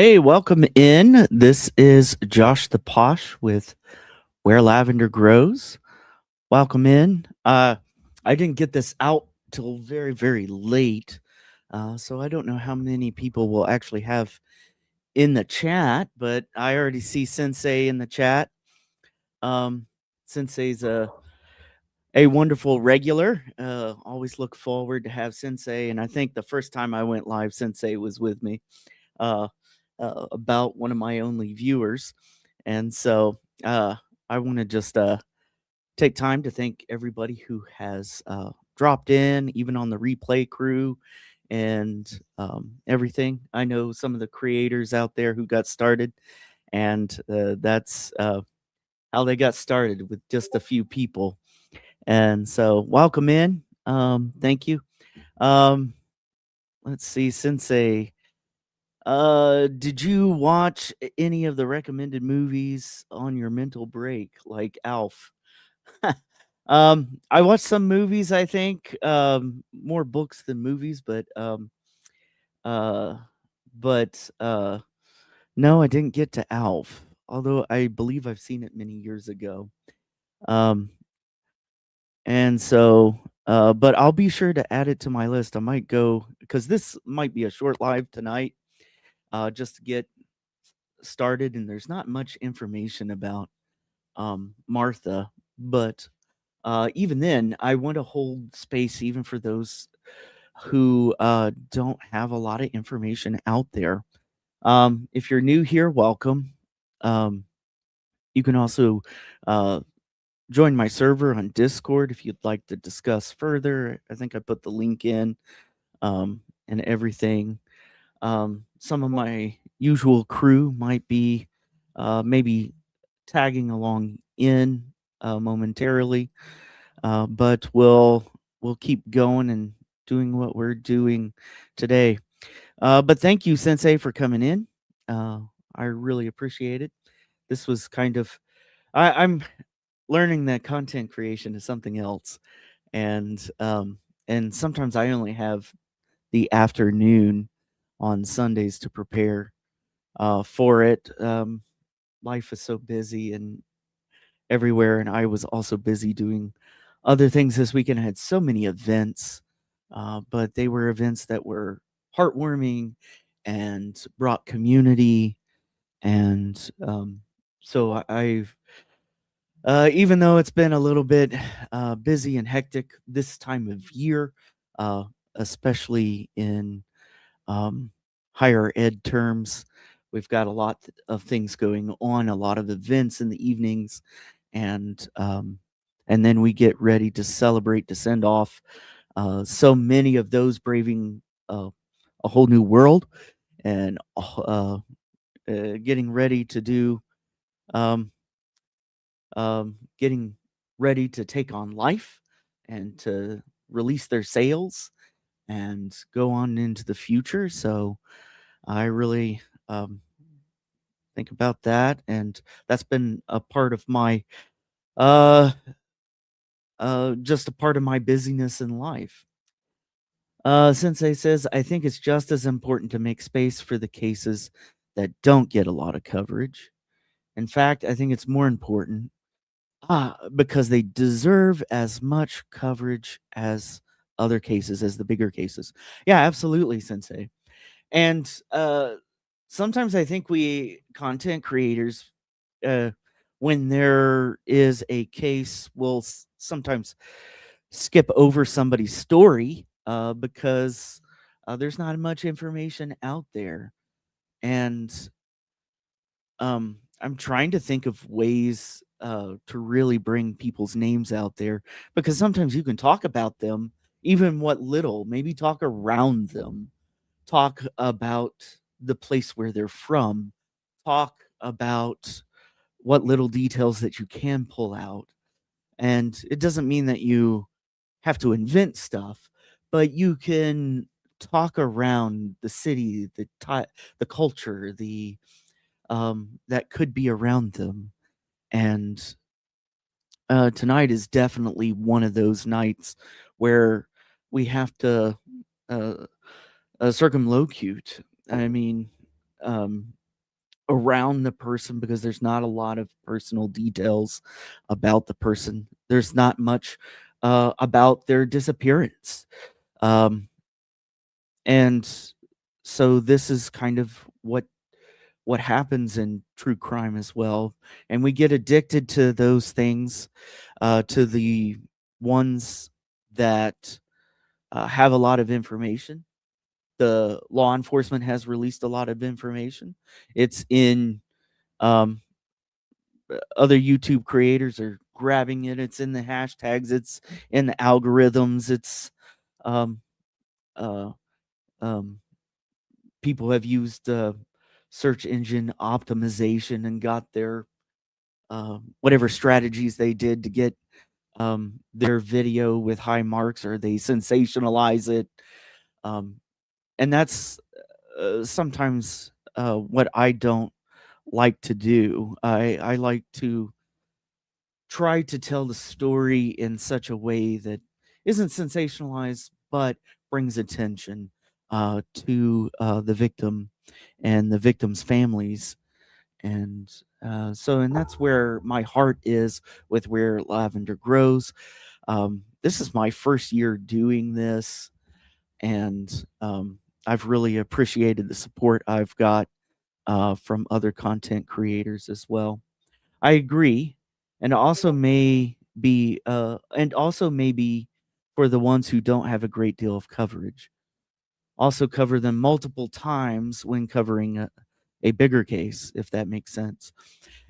Hey, welcome in. This is Josh the Posh with Where Lavender Grows. Welcome in. I didn't get this out till very, very late, so I don't know how many people will actually have in the chat, but I already see Sensei in the chat. Sensei's a wonderful regular. Always look forward to have Sensei, and I think the first time I went live, Sensei was with me. Uh, about one of my only viewers. And so I want to just take time to thank everybody who has dropped in, even on the replay crew and everything. I know some of the creators out there who got started, and that's how they got started with just a few people. And so, welcome in. Thank you. Um, let's see, Sensei. Did you watch any of the recommended movies on your mental break, like Alf? I watched some movies, I think, more books than movies, uh, but no, I didn't get to Alf, although I believe I've seen it many years ago. Um, and so, but I'll be sure to add it to my list. I might go because this might be a short live tonight, just to get started, and there's not much information about Martha, but even then, I want to hold space even for those who don't have a lot of information out there. If you're new here, welcome. Um, you can also uh, join my server on Discord if you'd like to discuss further. I think I put the link in and everything. Some of my usual crew might be maybe tagging along in momentarily, but we'll keep going and doing what we're doing today. But thank you, Sensei, for coming in. Uh, I really appreciate it. This was kind of I'm learning that content creation is something else, and sometimes I only have the afternoon on Sundays to prepare for it. Life is so busy and everywhere, and I was also busy doing other things this weekend. I had so many events, but they were events that were heartwarming and brought community. And I've even though it's been a little bit busy and hectic this time of year, uh, especially in um, higher ed terms. We've got a lot of things going on, a lot of events in the evenings, and um, and then we get ready to celebrate to send off so many of those braving a whole new world and getting ready to do um, getting ready to take on life and to release their sails and go on into the future. So I really think about that, and that's been a part of my uh just a part of my busyness in life. Sensei says, I think it's just as important to make space for the cases that don't get a lot of coverage. In fact, I think it's more important because they deserve as much coverage as other cases, as the bigger cases. Yeah, absolutely, Sensei. And sometimes I think we content creators, uh, when there is a case, will sometimes skip over somebody's story because there's not much information out there. And I'm trying to think of ways to really bring people's names out there because sometimes you can talk about them, even what little, maybe talk around them, talk about the place where they're from, talk about what little details that you can pull out. And it doesn't mean that you have to invent stuff, but you can talk around the city, the culture, the that could be around them. And tonight is definitely one of those nights where we have to uh, circumlocute. I mean, um, around the person because there's not a lot of personal details about the person. There's not much about their disappearance. Um, and so this is kind of what happens in true crime as well. And we get addicted to those things, to the ones that have a lot of information. The law enforcement has released a lot of information. It's in um, other YouTube creators are grabbing it. It's in the hashtags. It's in the algorithms. It's um, uh, um, people have used search engine optimization and got their whatever strategies they did to get their video with high marks, or they sensationalize it. Um, and that's sometimes what I don't like to do. I like to try to tell the story in such a way that isn't sensationalized, but brings attention to the victim and the victim's families. And and that's where my heart is with Where Lavender Grows. This is my first year doing this, and I've really appreciated the support I've got from other content creators as well. I agree, and also maybe for the ones who don't have a great deal of coverage, also cover them multiple times when covering a bigger case, if that makes sense.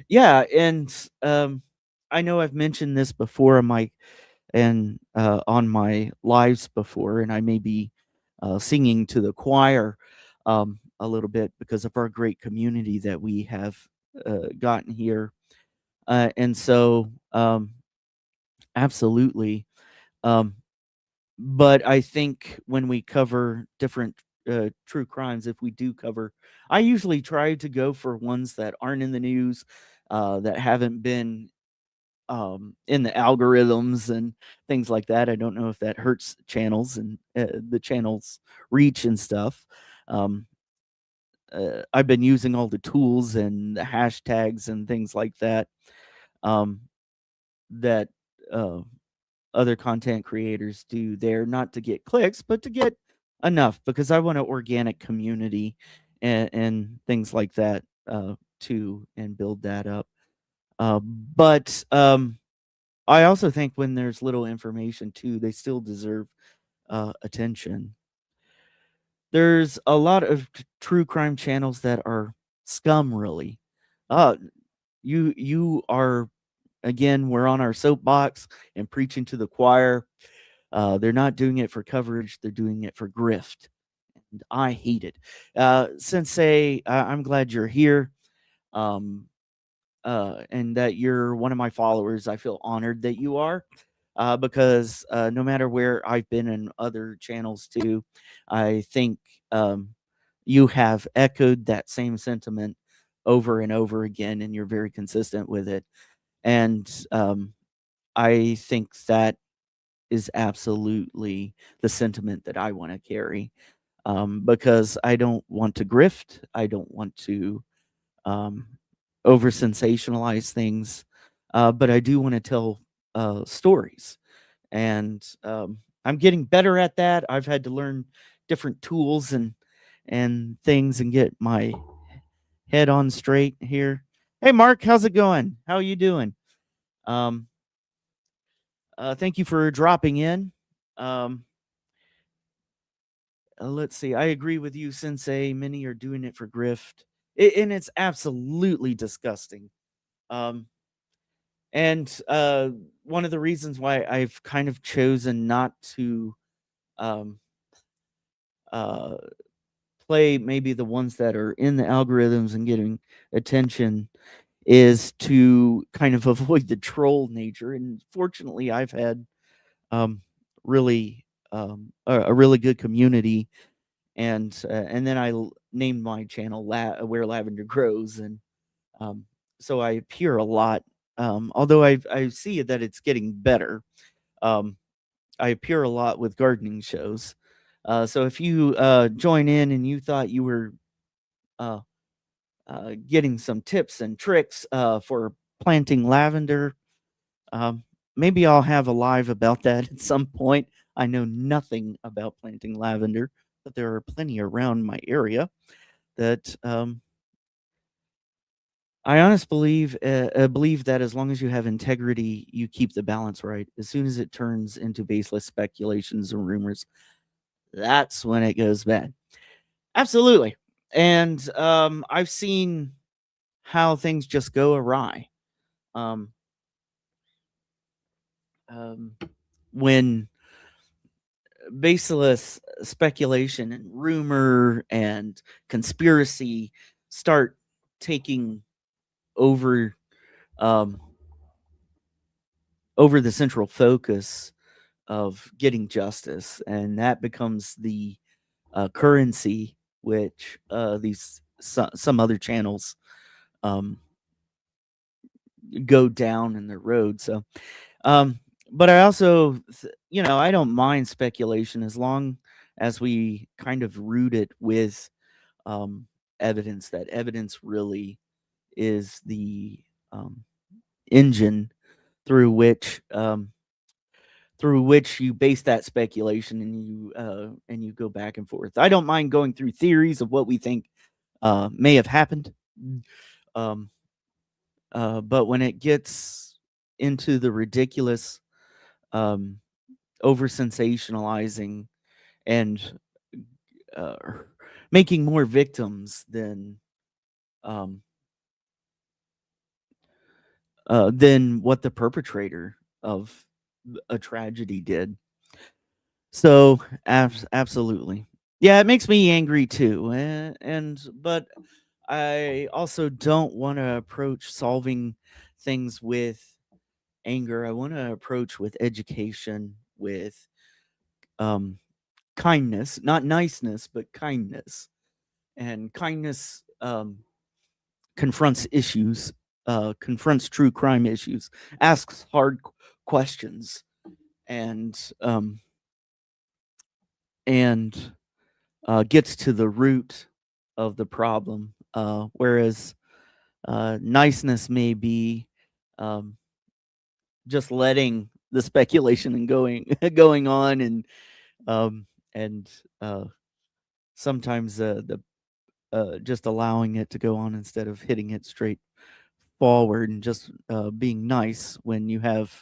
Yeah, and I know I've mentioned this before on my lives before, and I may be singing to the choir a little bit because of our great community that we have gotten here. And so, absolutely. Um, but I think when we cover different true crimes, if we do cover, I usually try to go for ones that aren't in the news, that haven't been in the algorithms and things like that. I don't know if that hurts channels and the channels reach and stuff. Um, I've been using all the tools and the hashtags and things like that, um, that uh, other content creators do there, not to get clicks, but to get enough, because I want an organic community and things like that too, and build that up. But I also think when there's little information too, they still deserve attention. There's a lot of true crime channels that are scum, really. Uh, you are, again, we're on our soapbox and preaching to the choir. They're not doing it for coverage; they're doing it for grift, and I hate it. Sensei, I'm glad you're here. Um, and that you're one of my followers. I feel honored that you are, because no matter where I've been in other channels too, I think you have echoed that same sentiment over and over again, and you're very consistent with it. And I think that is absolutely the sentiment that I want to carry, because I don't want to grift. I don't want to um, over sensationalize things, but I do want to tell stories, and I'm getting better at that. I've had to learn different tools and things and get my head on straight here. Hey, Mark, how's it going? How you doing? Um, thank you for dropping in. Um, let's see. I agree with you, Sensei. Many are doing it for grift, and it's absolutely disgusting. Um, And one of the reasons why I've kind of chosen not to um, uh, play maybe the ones that are in the algorithms and getting attention is to kind of avoid the troll nature. And fortunately, I've had um, really a really good community, and then named my channel Where Lavender Grows, and um, so I appear a lot. Although I see that it's getting better. Um, I appear a lot with gardening shows. So if you join in and you thought you were getting some tips and tricks for planting lavender. Um, Maybe I'll have a live about that at some point. I know nothing about planting lavender, but there are plenty around my area that I honestly believe that as long as you have integrity, you keep the balance right. As soon as it turns into baseless speculations and rumors, that's when it goes bad. Absolutely. And I've seen how things just go awry. Um, um, when baseless speculation and rumor and conspiracy start taking over um, over the central focus of getting justice, and that becomes the currency which some other channels um, go down in their road. So, um, but I also, I don't mind speculation as long as we kind of root it with um, evidence. That evidence really is the um, engine through which you base that speculation, and you go back and forth. I don't mind going through theories of what we think may have happened. Um, but when it gets into the ridiculous, um, over sensationalizing and uh, making more victims um, than what the perpetrator of a tragedy did. So, absolutely. Yeah, it makes me angry too. And but I also don't want to approach solving things with anger. I want to approach with education, with um kindness, not niceness, but kindness. And kindness confronts issues, confronts true crime issues, asks hard questions, and um and gets to the root of the problem. Whereas niceness may be um, just letting the speculation and going going on, um, and sometimes the just allowing it to go on instead of hitting it straight forward, and just being nice when you have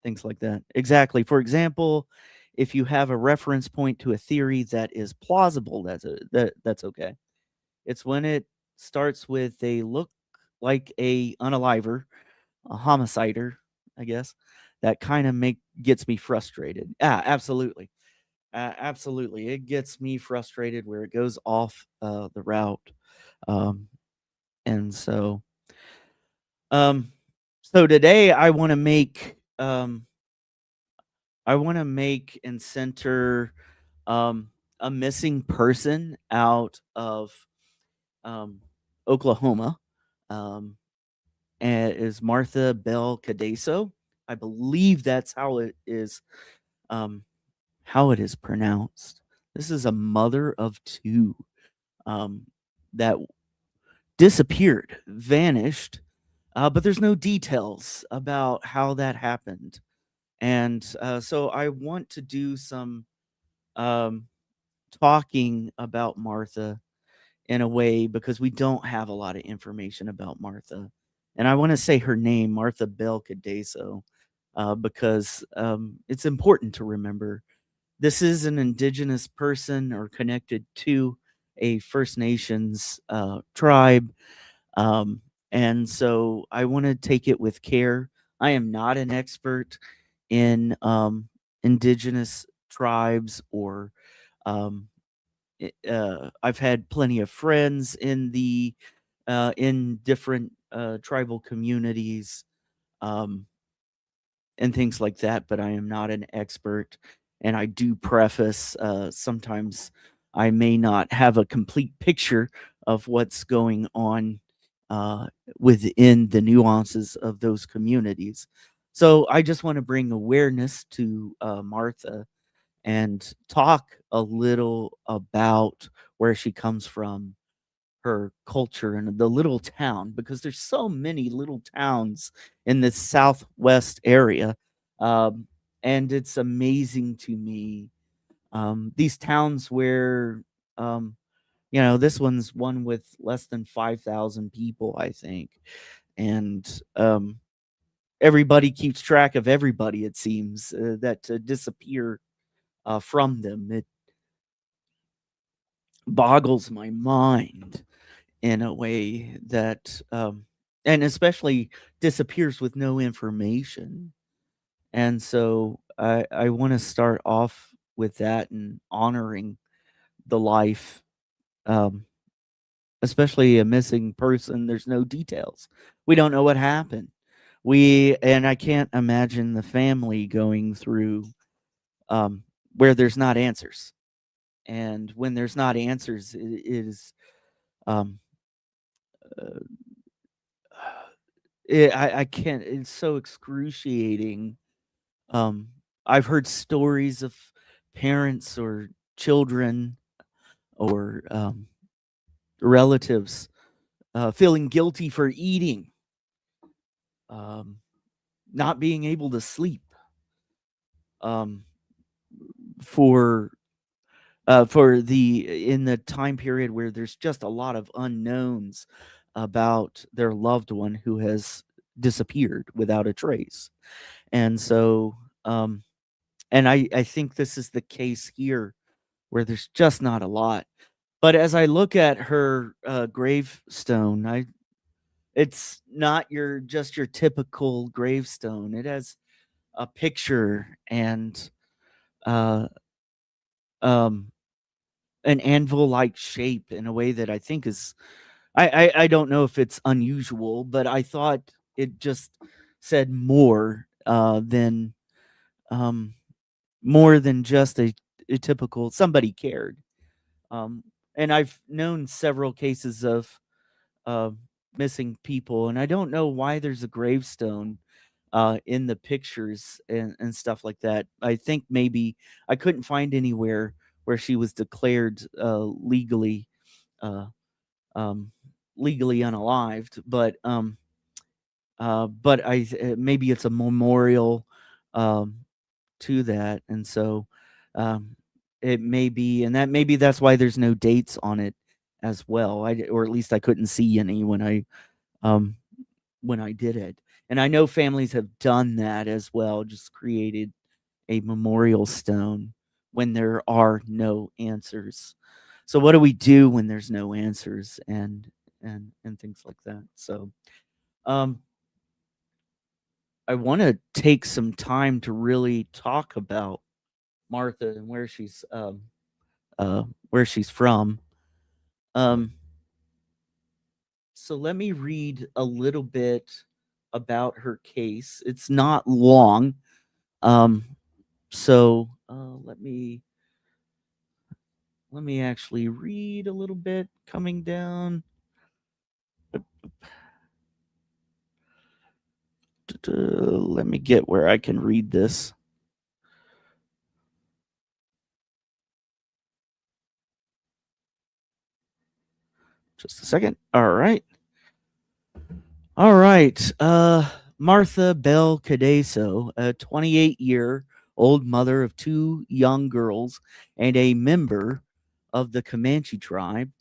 things like that. Exactly. For example, if you have a reference point to a theory that is plausible, that's okay. It's when it starts with a look like a unaliver, a homicider, I guess, that kind of make gets me frustrated. Yeah, absolutely. Absolutely. It gets me frustrated where it goes off the route. Um, and um, so today I want to make and center um, a missing person out of um, Oklahoma. Um, and is Martha Bell Kadayso. I believe that's um, how it is pronounced. This is a mother of two um, that disappeared, vanished, but there's no details about how that happened. And so I want to do some um, talking about Martha in a way because we don't have a lot of information about Martha. And I want to say her name, Martha Bell Kadayso, because it's important to remember this is an indigenous person or connected to a First Nations tribe. Um, and so I want to take it with care. I am not an expert in indigenous tribes or um, I've had plenty of friends in different tribal communities um, and things like that, but I am not an expert. And I do preface sometimes I may not have a complete picture of what's going on uh, within the nuances of those communities. So I just want to bring awareness to Martha and talk a little about where she comes from her culture in the little town, because there's so many little towns in this southwest area. Um, and it's amazing to me, these towns where, um, this one's one with less than 5,000 people, I think. And everybody keeps track of everybody, it seems, that disappear from them. It boggles my mind in a way that, and especially disappears with no information. And so I want to start off with that and honoring the life, um, especially a missing person. There's no details. We don't know what happened. And I can't imagine the family going through, um, where there's not answers. And when there's not answers, it is, um, uh, I can't. It's so excruciating. Um, I've heard stories of parents or children or, relatives feeling guilty for eating, um, not being able to sleep, um, for for the in the time period where there's just a lot of unknowns about their loved one who has disappeared without a trace. And so, um, and I think this is the case here, where there's just not a lot. But as I look at her gravestone, I it's not your typical gravestone. It has a picture and, uh, um, an anvil-like shape in a way that I think is, I don't know if it's unusual, but I thought it just said um, more than just a typical somebody cared. Um, and I've known several cases of uh, missing people, and I don't know why there's a gravestone in the pictures and stuff like that. I think maybe I couldn't find anywhere where she was declared uh, um, legally unalived, but maybe it's a memorial, um, to that. And so, um, it may be, and that maybe that's why there's no dates on it as well. Or at least I couldn't see any um, when I did it. And I know families have done that as well, just created a memorial stone when there are no answers. So what do we do when there's no answers, and things like that? So, um, I want to take some time to really talk about Martha and where she's from. Um, so let me read a little bit about her case. It's not long. Um, so let me actually read a little bit coming down. Let me get where I can read this. Just a second. All right. All right. Martha Bell Kadayso, a 28-year-old mother of two young girls and a member of the Comanche tribe.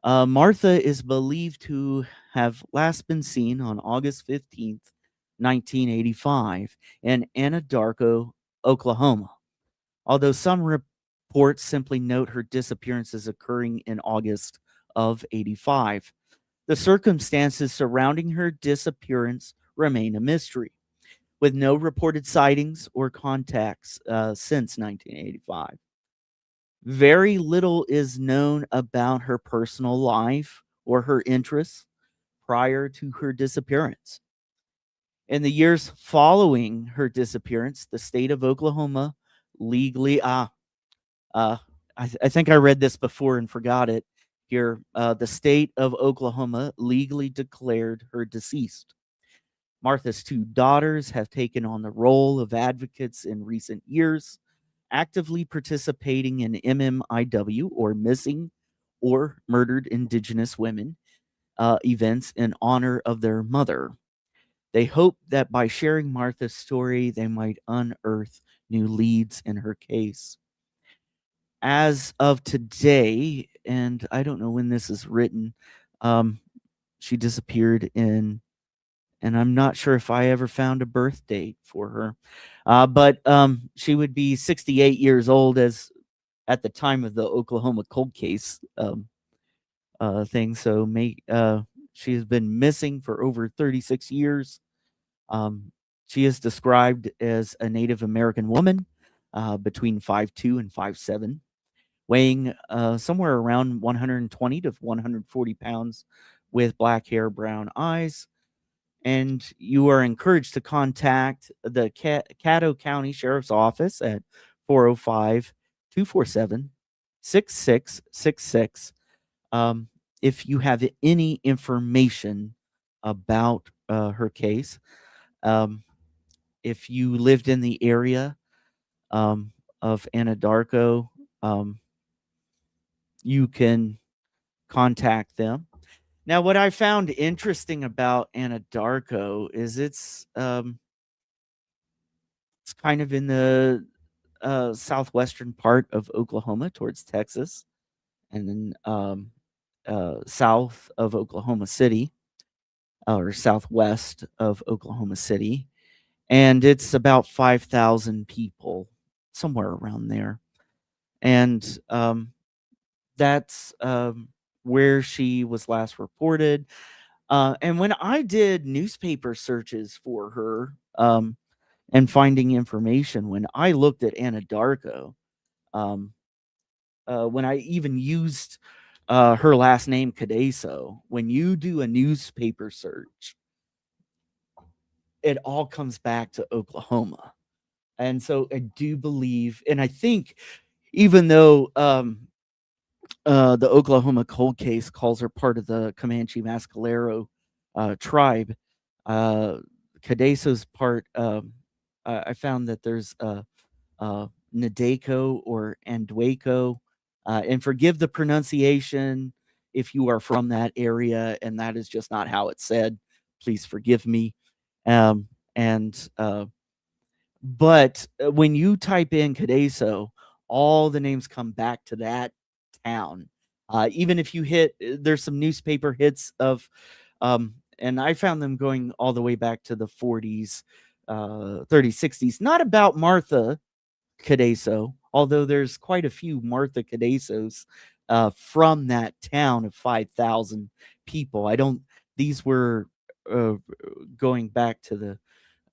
Martha is believed to have last been seen on August 15th, 1985, in Anadarko, Oklahoma, although some reports simply note her disappearance as occurring in August of 85. The circumstances surrounding her disappearance remain a mystery, with no reported sightings or contacts since 1985. Very little is known about her personal life or her interests prior to her disappearance. In the years following her disappearance, the state of Oklahoma legally, uh, I think I read this before and forgot it here. The state of Oklahoma legally declared her deceased. Martha's two daughters have taken on the role of advocates in recent years, actively participating in MMIW, or missing or Murdered Indigenous Women events in honor of their mother. They hope that by sharing Martha's story, they might unearth new leads in her case. As of today, and I don't know when this is written, um, she disappeared and I'm not sure if I ever found a birth date for her. But she would be 68 years old as at the time of the Oklahoma cold case thing. So she has been missing for over 36 years. Um, she is described as a Native American woman between 5'2" and 5'7", weighing somewhere around 120 to 140 pounds, with black hair, brown eyes. And you are encouraged to contact the Caddo County Sheriff's Office at 405-247-6666 if you have any information about her case. Um, if you lived in the area of Anadarko, um, you can contact them. Now, what I found interesting about Anadarko is it's kind of in the southwestern part of Oklahoma towards Texas, and then south of Oklahoma City, or southwest of Oklahoma City. And it's about 5,000 people, somewhere around there. And that's where she was last reported. And when I did newspaper searches for her and finding information, when I looked at Anadarko, um, when I even used her last name, Kadayso, when you do a newspaper search, it all comes back to Oklahoma. And so I do believe, and I think, even though the Oklahoma cold case calls her part of the Comanche Mascalero tribe, uh, Kadayso's part, I found that there's Nadeko or Andwako, and forgive the pronunciation if you are from that area and that is just not how it's said. Please forgive me. And But when you type in Kadayso, all the names come back to that town. Even if you there's some newspaper hits of, and I found them going all the way back to the 40s, 30s, 60s. Not about Martha Kadayso, although there's quite a few Martha Kadaysos from that town of 5,000 people. These were uh, going back to the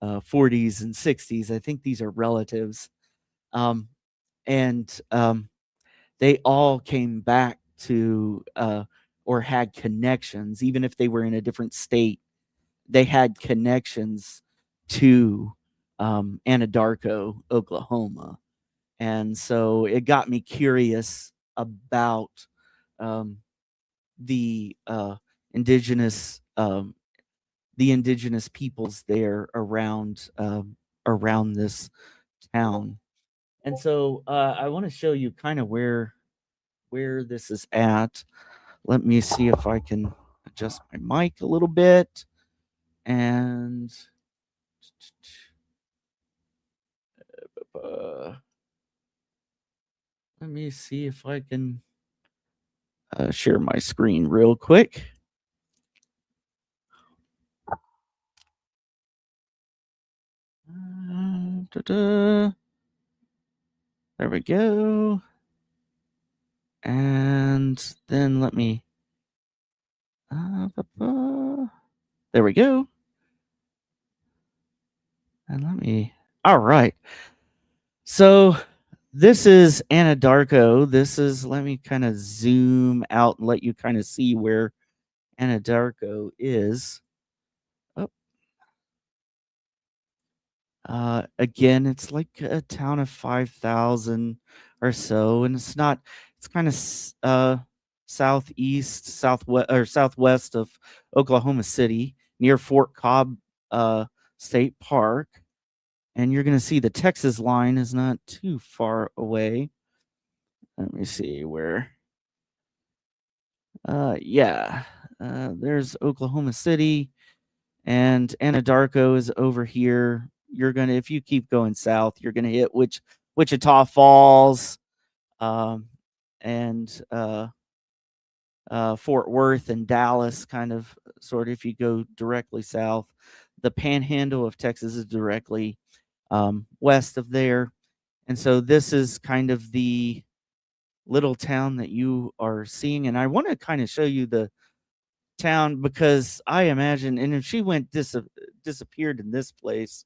40s and 60s. I think these are relatives. Um, and they all came back to or had connections, even if they were in a different state, they had connections to Anadarko, Oklahoma. And so it got me curious about um, the indigenous the indigenous peoples there around this town. And so I want to show you kind of where this is at. Let me see if I can adjust my mic a little bit. And let me see if I can share my screen real quick. There we go. And then let me. There we go. And let me. All right. So this is Anadarko. Let me kind of zoom out and let you kind of see where Anadarko is. Oh, again, it's like a town of 5,000 or so, and it's kind of southeast, southwest, or southwest of Oklahoma City, near Fort Cobb State Park. And you're going to see the Texas line is not too far away. Let me see where. Yeah. There's Oklahoma City, and Anadarko is over here. You're gonna, if you keep going south, you're gonna hit Wichita Falls, um, and Fort Worth and Dallas, kind of, sort of. If you go directly south, the Panhandle of Texas is directly west of there, and so this is kind of the little town that you are seeing. And I want to kind of show you the town, because I imagine, and if she went disappeared in this place,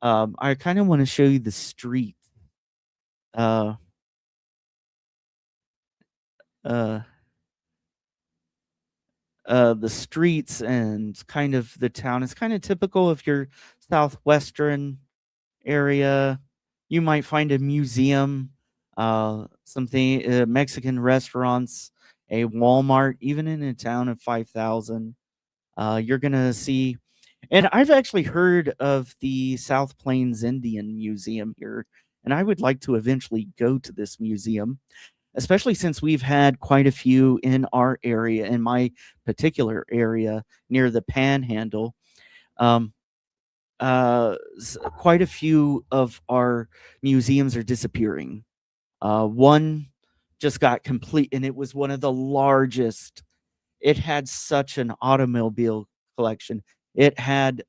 I kind of want to show you the street, uh, uh, the streets and kind of the town. It's kind of typical if you're southwestern area. You might find a museum, something, Mexican restaurants, a Walmart, even in a town of 5,000. You're gonna see, and I've actually heard of the South Plains Indian Museum here, and I would like to eventually go to this museum, especially since we've had quite a few in our area, in my particular area near the Panhandle. Um, Quite a few of our museums are disappearing. One just got complete, and it was one of the largest. It had such an automobile collection. It had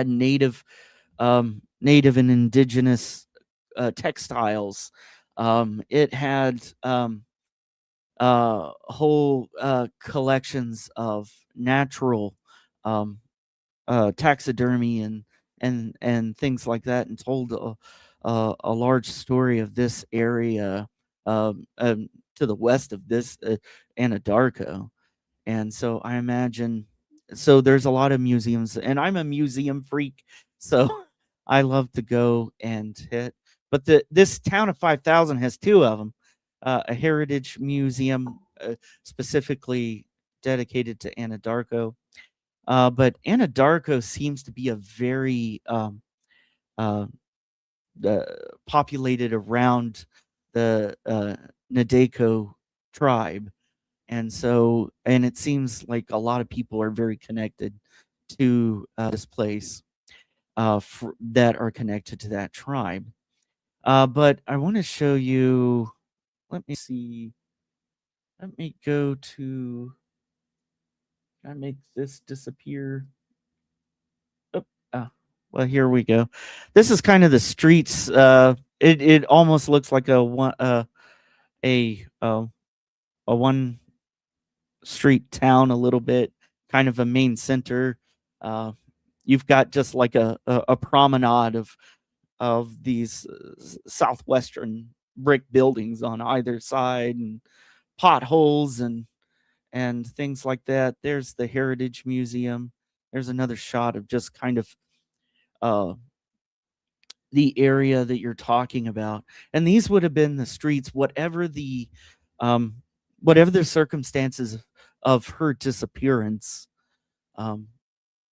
native, native and indigenous textiles. It had whole collections of natural, um, taxidermy and things like that, and told a large story of this area, to the west of this, Anadarko. And so I imagine, so there's a lot of museums, and I'm a museum freak, so I love to go and hit. But this town of 5,000 has two of them, a heritage museum, specifically dedicated to Anadarko. But Anadarko seems to be a very, uh, populated around the Nadeko tribe. And so, and it seems like a lot of people are very connected to this place, that are connected to that tribe. But I want to show you, let me see, let me go to, can I make this disappear? Oh, well, here we go. This is kind of the streets. It almost looks like a uh, a one street town a little bit, kind of a main center. Uh, you've got just like a promenade of these southwestern brick buildings on either side, and potholes and things like that. There's the Heritage Museum. There's another shot of just kind of uh, the area that you're talking about. And these would have been the streets, um, whatever the circumstances of her disappearance. Um,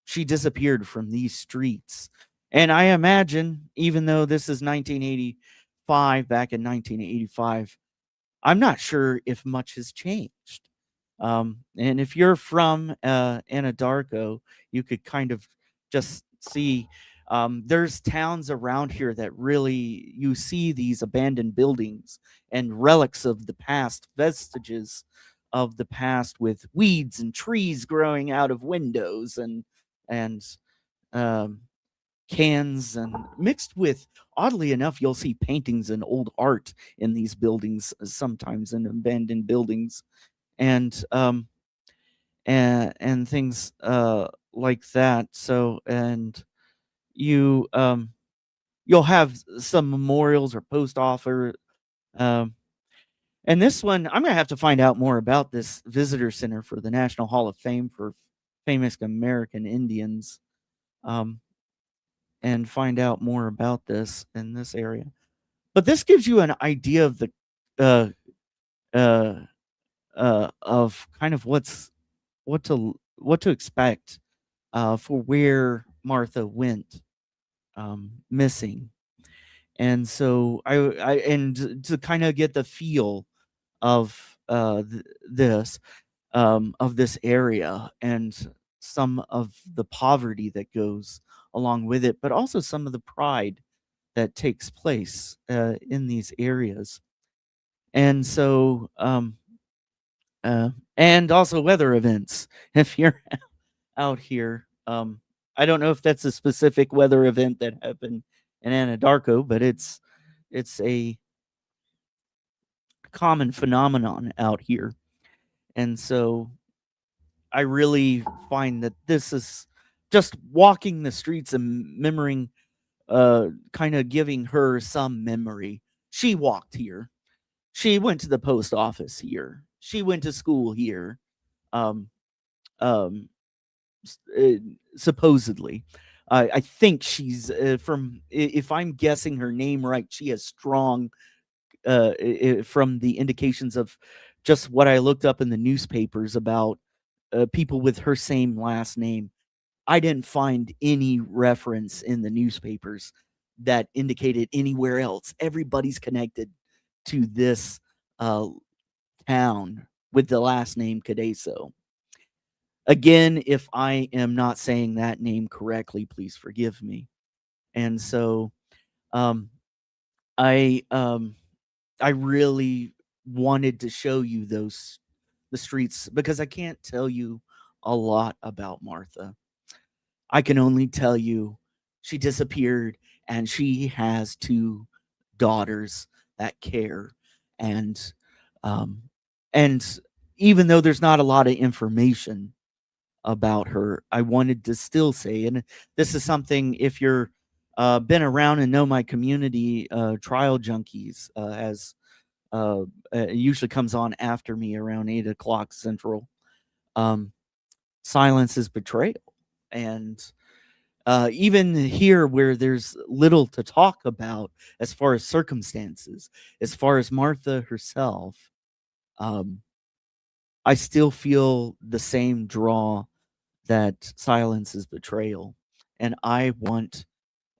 she disappeared from these streets. And I imagine, even though this is 1985, back in 1985, I'm not sure if much has changed. And if you're from Anadarko, you could kind of just see, there's towns around here that really, you see these abandoned buildings and relics of the past, vestiges of the past, with weeds and trees growing out of windows, and um, cans, and mixed with, oddly enough, you'll see paintings and old art in these buildings, sometimes in abandoned buildings, and and things like that. So, and you you'll have some memorials or post offer. Um, and this one, I'm gonna have to find out more about this visitor center for the National Hall of Fame for famous American Indians, um, and find out more about this in this area. But this gives you an idea of the uh, uh, of kind of what to expect, for where Martha went, missing. And so I and to kind of get the feel of this of this area and some of the poverty that goes along with it, but also some of the pride that takes place in these areas. And so, and also weather events. If you're out here, I don't know if that's a specific weather event that happened in Anadarko, but it's a common phenomenon out here. And so I really find that this is just walking the streets and remembering, kind of giving her some memory. She walked here. She went to the post office here. She went to school here. Um, um, Supposedly, I think she's if I'm guessing her name right, she has strong from the indications of just what I looked up in the newspapers about people with her same last name. I didn't find any reference in the newspapers that indicated anywhere else. Everybody's connected to this uh, town with the last name Kadayso. Again, if I am not saying that name correctly, please forgive me. And so, um, I um, I really wanted to show you the streets because I can't tell you a lot about Martha. I can only tell you she disappeared and she has two daughters that care. And um and even though there's not a lot of information about her, I wanted to still say, and this is something, if you're been around and know my community, Trial Junkies, as uh, it usually comes on after me around 8 o'clock Central. Um, Silence is betrayal, and even here where there's little to talk about as far as circumstances, as far as Martha herself, um, I still feel the same draw that silence is betrayal. And I want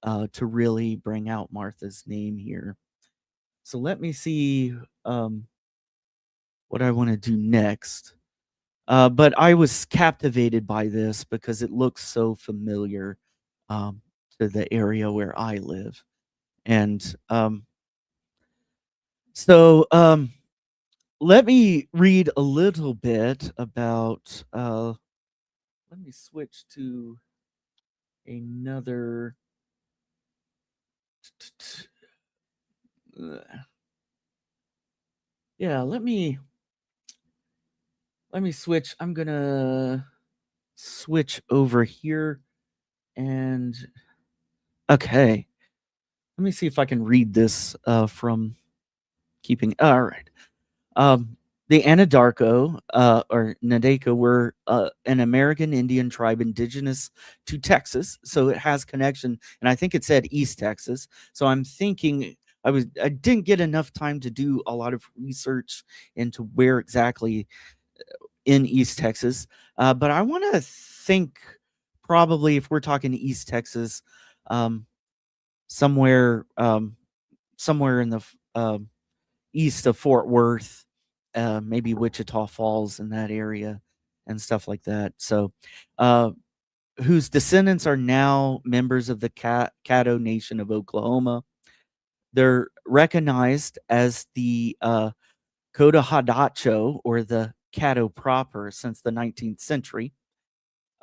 to really bring out Martha's name here. So let me see what I want to do next. But I was captivated by this because it looks so familiar um, to the area where I live. And so let me read a little bit about, let me switch to another. Yeah, let me switch. I'm gonna switch over here and okay. Let me see if I can read this from keeping. All right. Um, the Anadarko, or Nadeko, were an American Indian tribe indigenous to Texas, so it has connection. And I think it said East Texas, so I'm thinking I didn't get enough time to do a lot of research into where exactly in East Texas, but I want to think probably if we're talking East Texas, um, somewhere somewhere in the east of Fort Worth, maybe Wichita Falls in that area and stuff like that. So, uh, whose descendants are now members of the Caddo Nation of Oklahoma. They're recognized as the Cotahuacho, or the Caddo proper, since the 19th century.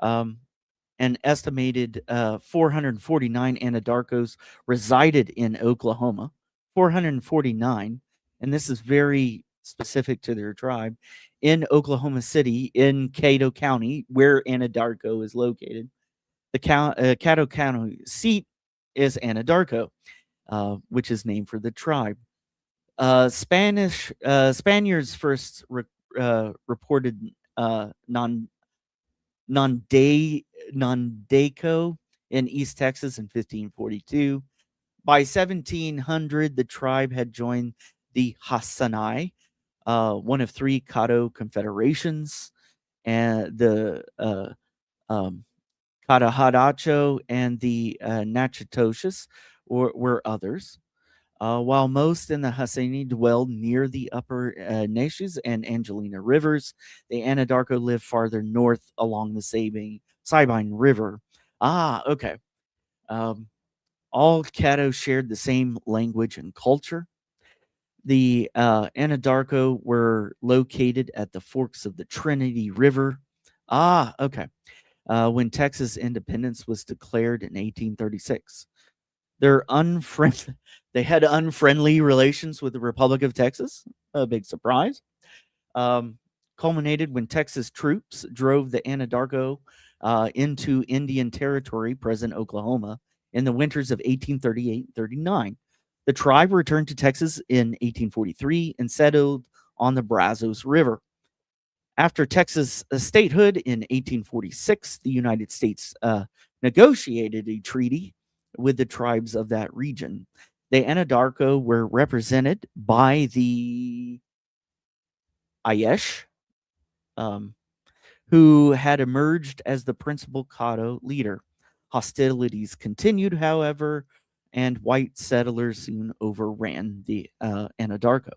Um, an estimated 449 Anadarkos resided in Oklahoma. 449, and this is very specific to their tribe, in Oklahoma City, in Cato County, where Anadarko is located. The Cato County seat is Anadarko, which is named for the tribe. Spaniards first reported non Nonde Nondeco in East Texas in 1542. By 1700, the tribe had joined the Hassanai, one of three Caddo confederations, and the um, Catahadacho and the Natchitoches were others. While most in the Hassani dwelled near the upper Neches and Angelina rivers, the Anadarko lived farther north along the Sabine River. Ah, okay. Um, all Caddo shared the same language and culture. The Anadarko were located at the forks of the Trinity River. Ah, okay. When Texas independence was declared in 1836. They're unfriendly. They had unfriendly relations with the Republic of Texas. A big surprise. Um, Culminated when Texas troops drove the Anadarko into Indian Territory, present Oklahoma, in the winters of 1838-39. The tribe returned to Texas in 1843 and settled on the Brazos River. After Texas statehood in 1846, the United States negotiated a treaty with the tribes of that region. The Anadarko were represented by the Ayesh, um, who had emerged as the principal Caddo leader. Hostilities continued, however, and white settlers soon overran the Anadarko.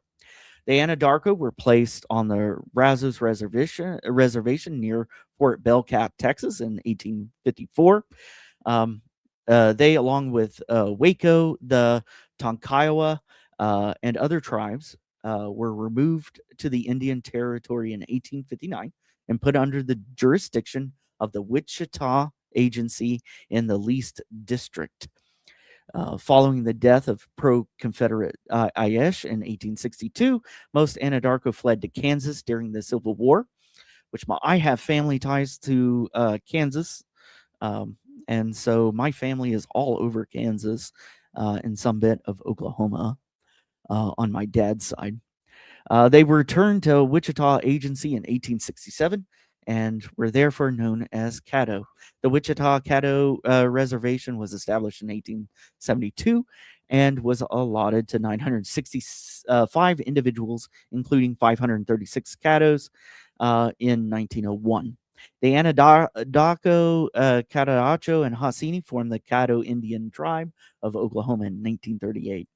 The Anadarko were placed on the Brazos reservation near Fort Belknap, Texas in 1854. Um, they, along with Waco, the Tonkawa, and other tribes, were removed to the Indian Territory in 1859 and put under the jurisdiction of the Wichita Agency in the Least District. Following the death of pro-Confederate Ayesh in 1862, most Anadarko fled to Kansas during the Civil War, which I have family ties to Kansas, um, and so my family is all over Kansas and some bit of Oklahoma on my dad's side. They returned to Wichita Agency in 1867 and were therefore known as Caddo. The Wichita Caddo Reservation was established in 1872 and was allotted to 965 individuals, including 536 Caddos in 1901. The Anadarko, Caddo, and Hassini formed the Caddo Indian tribe of Oklahoma in 1938.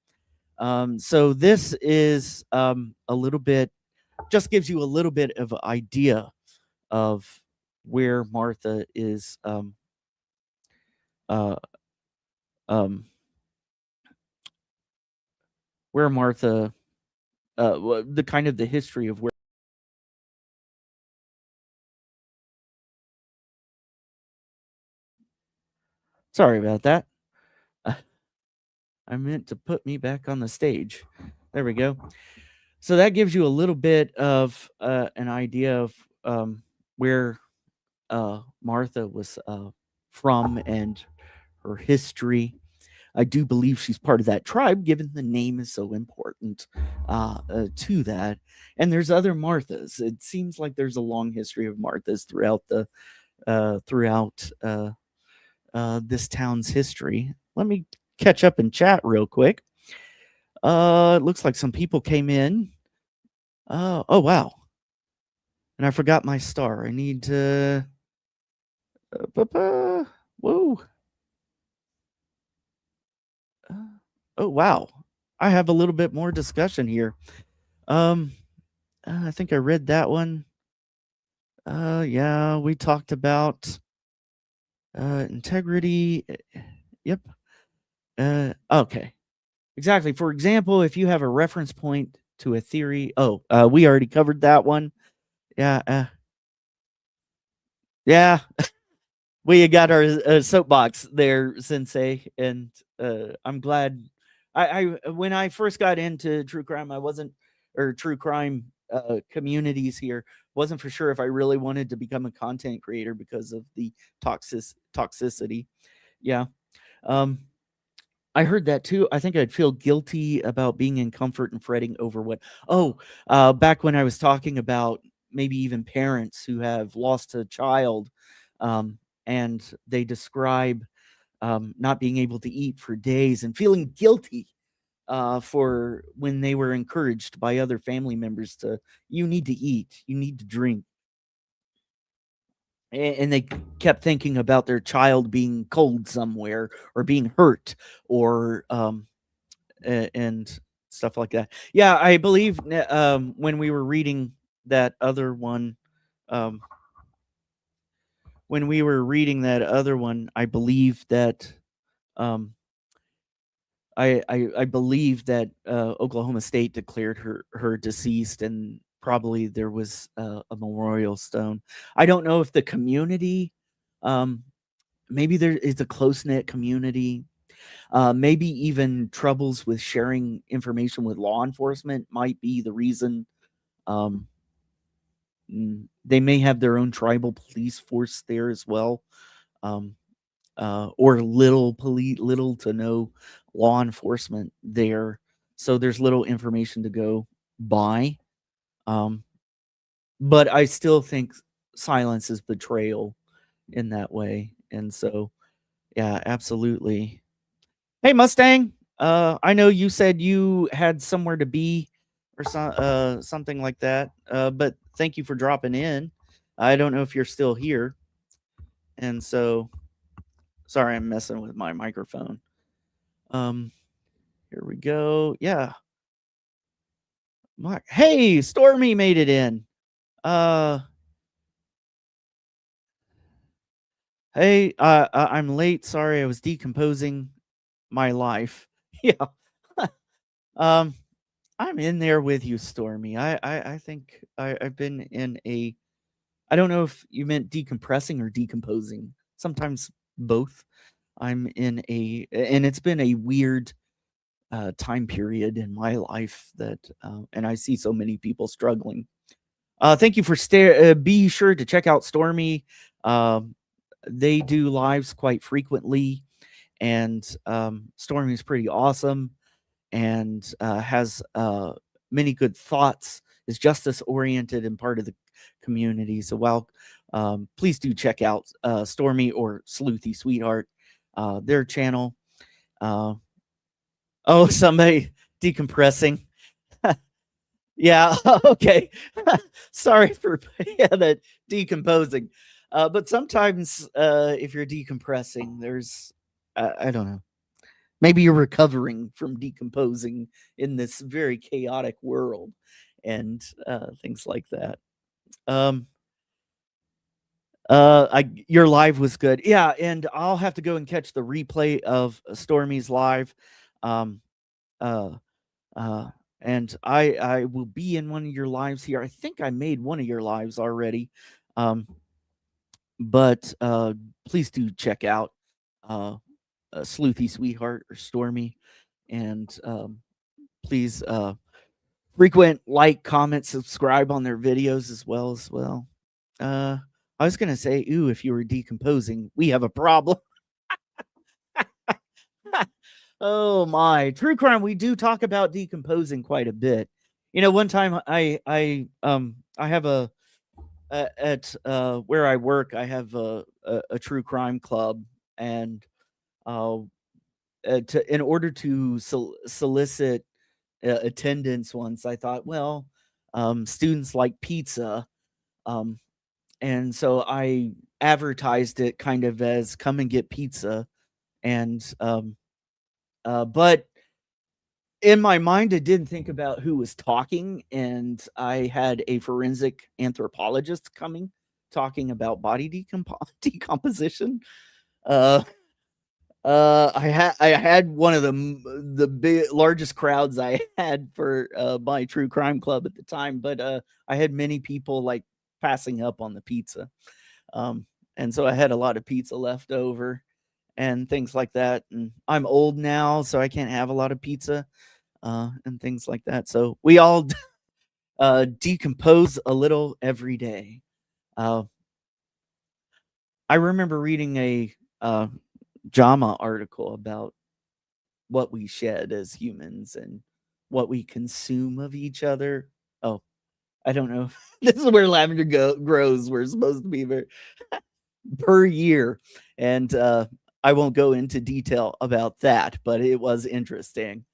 So this is a little bit, just gives you a little bit of an idea of where Martha is, uh, um, where Martha, the kind of the history of where. Sorry about that. Uh, I meant to put me back on the stage. There we go. So that gives you a little bit of an idea of where Martha was from and her history. I do believe she's part of that tribe, given the name is so important to that. And there's other Marthas. It seems like there's a long history of Marthas throughout the throughout this town's history. Let me catch up and chat real quick. It looks like some people came in. Oh wow! And I forgot my star. I need to. Whoa! Uh, oh wow! I have a little bit more discussion here. Um, I think I read that one. Yeah, we talked about integrity. Yep. Okay. Exactly. For example, if you have a reference point to a theory, we already covered that one. Yeah. Yeah. We got our soapbox there, Sensei, and I'm glad. I when I first got into true crime, I wasn't or true crime communities here wasn't for sure if I really wanted to become a content creator because of the toxicity. Yeah, um, I heard that too. I think I'd feel guilty about being in comfort and fretting over what. Back when I was talking about maybe even parents who have lost a child, um, and they describe not being able to eat for days and feeling guilty for when they were encouraged by other family members to, you need to eat, you need to drink. And they kept thinking about their child being cold somewhere or being hurt or and stuff like that. Yeah, I believe when we were reading that other one, um, I believe that um, I believe that Oklahoma State declared her deceased, and probably there was a memorial stone. I don't know if the community, um, maybe there is a close knit community. Maybe even troubles with sharing information with law enforcement might be the reason. Um, they may have their own tribal police force there as well, um, or little to no law enforcement there. So there's little information to go by. Um, but I still think silence is betrayal in that way. And so, yeah, absolutely. Hey, Mustang. I know you said you had somewhere to be or something like that. But thank you for dropping in. I don't know if you're still here. And so, sorry, I'm messing with my microphone. Um, Here we go. Yeah. Hey, Stormy made it in. Uh, hey, I'm late. Sorry, I was decomposing my life. Yeah. um, I'm in there with you, Stormy. I think I've been in a. I don't know if you meant decompressing or decomposing. Sometimes both. I'm in a, and it's been a weird time period in my life that, and I see so many people struggling. Thank you for be sure to check out Stormy. Um, they do lives quite frequently, and Stormy is pretty awesome and has many good thoughts. Is justice oriented and part of the community. So, please do check out Stormy or Sleuthy Sweetheart, their channel. Uh, oh, somebody decompressing. Yeah, okay. Sorry for yeah, that decomposing. But sometimes if you're decompressing, there's I don't know. Maybe you're recovering from decomposing in this very chaotic world and things like that. Um your live was good. Yeah, and I'll have to go and catch the replay of Stormy's live. Um uh Uh, and I will be in one of your lives here. I think I made one of your lives already. Um, but please do check out uh, Sleuthy Sweetheart or Stormy, and please frequent like, comment, subscribe on their videos as well. Uh, I was gonna say, ooh, if you were decomposing, we have a problem. Oh my, true crime. We do talk about decomposing quite a bit. You know, one time I have at where I work, I have a true crime club, and uh, in order to solicit attendance once, I thought, well, students like pizza, um, and so I advertised it kind of as come and get pizza, and but in my mind, I didn't think about who was talking, and I had a forensic anthropologist coming, talking about body decomposition. Uh, I had one of the largest crowds I had for my true crime club at the time, but I had many people like passing up on the pizza, um, and so I had a lot of pizza left over and things like that. And I'm old now, so I can't have a lot of pizza and things like that. So we all decompose a little every day. Uh, I remember reading a JAMA article about what we shed as humans and what we consume of each other. Oh, I don't know. This is where lavender grows. We're supposed to be per year, and I won't go into detail about that, but it was interesting.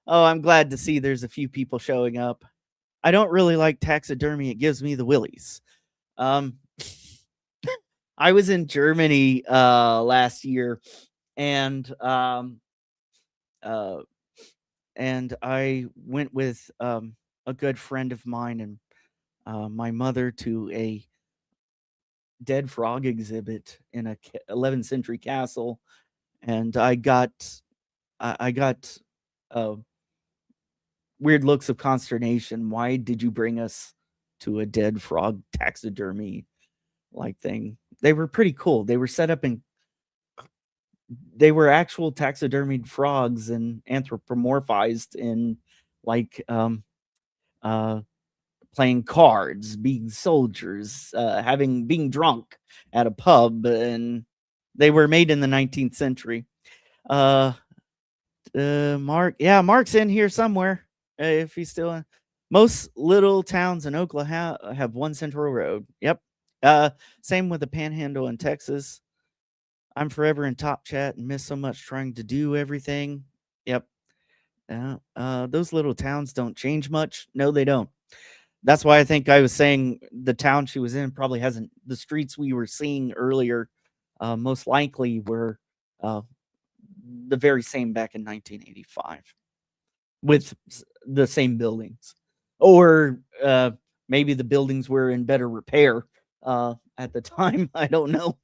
Oh, I'm glad to see there's a few people showing up. I don't really like taxidermy. It gives me the willies. Um, I was in Germany last year, and uh, and I went with a good friend of mine and my mother to a dead frog exhibit in a 11th century castle, and I got uh, weird looks of consternation. Why did you bring us to a dead frog taxidermy like thing? They were pretty cool. They were set up in they were actual taxidermied frogs and anthropomorphized in like uh playing cards, being soldiers, having being drunk at a pub, and they were made in the 19th century. Uh, Mark, yeah, Mark's in here somewhere. If he's still in. Most little towns in Oklahoma have one central road. Yep. Uh, Same with the Panhandle in Texas. I'm forever in top chat and miss so much trying to do everything. Yep. Those little towns don't change much. No, they don't. That's why I think I was saying the town she was in probably hasn't the streets we were seeing earlier, most likely were uh, the very same back in 1985 with the same buildings. Or maybe the buildings were in better repair at the time. I don't know.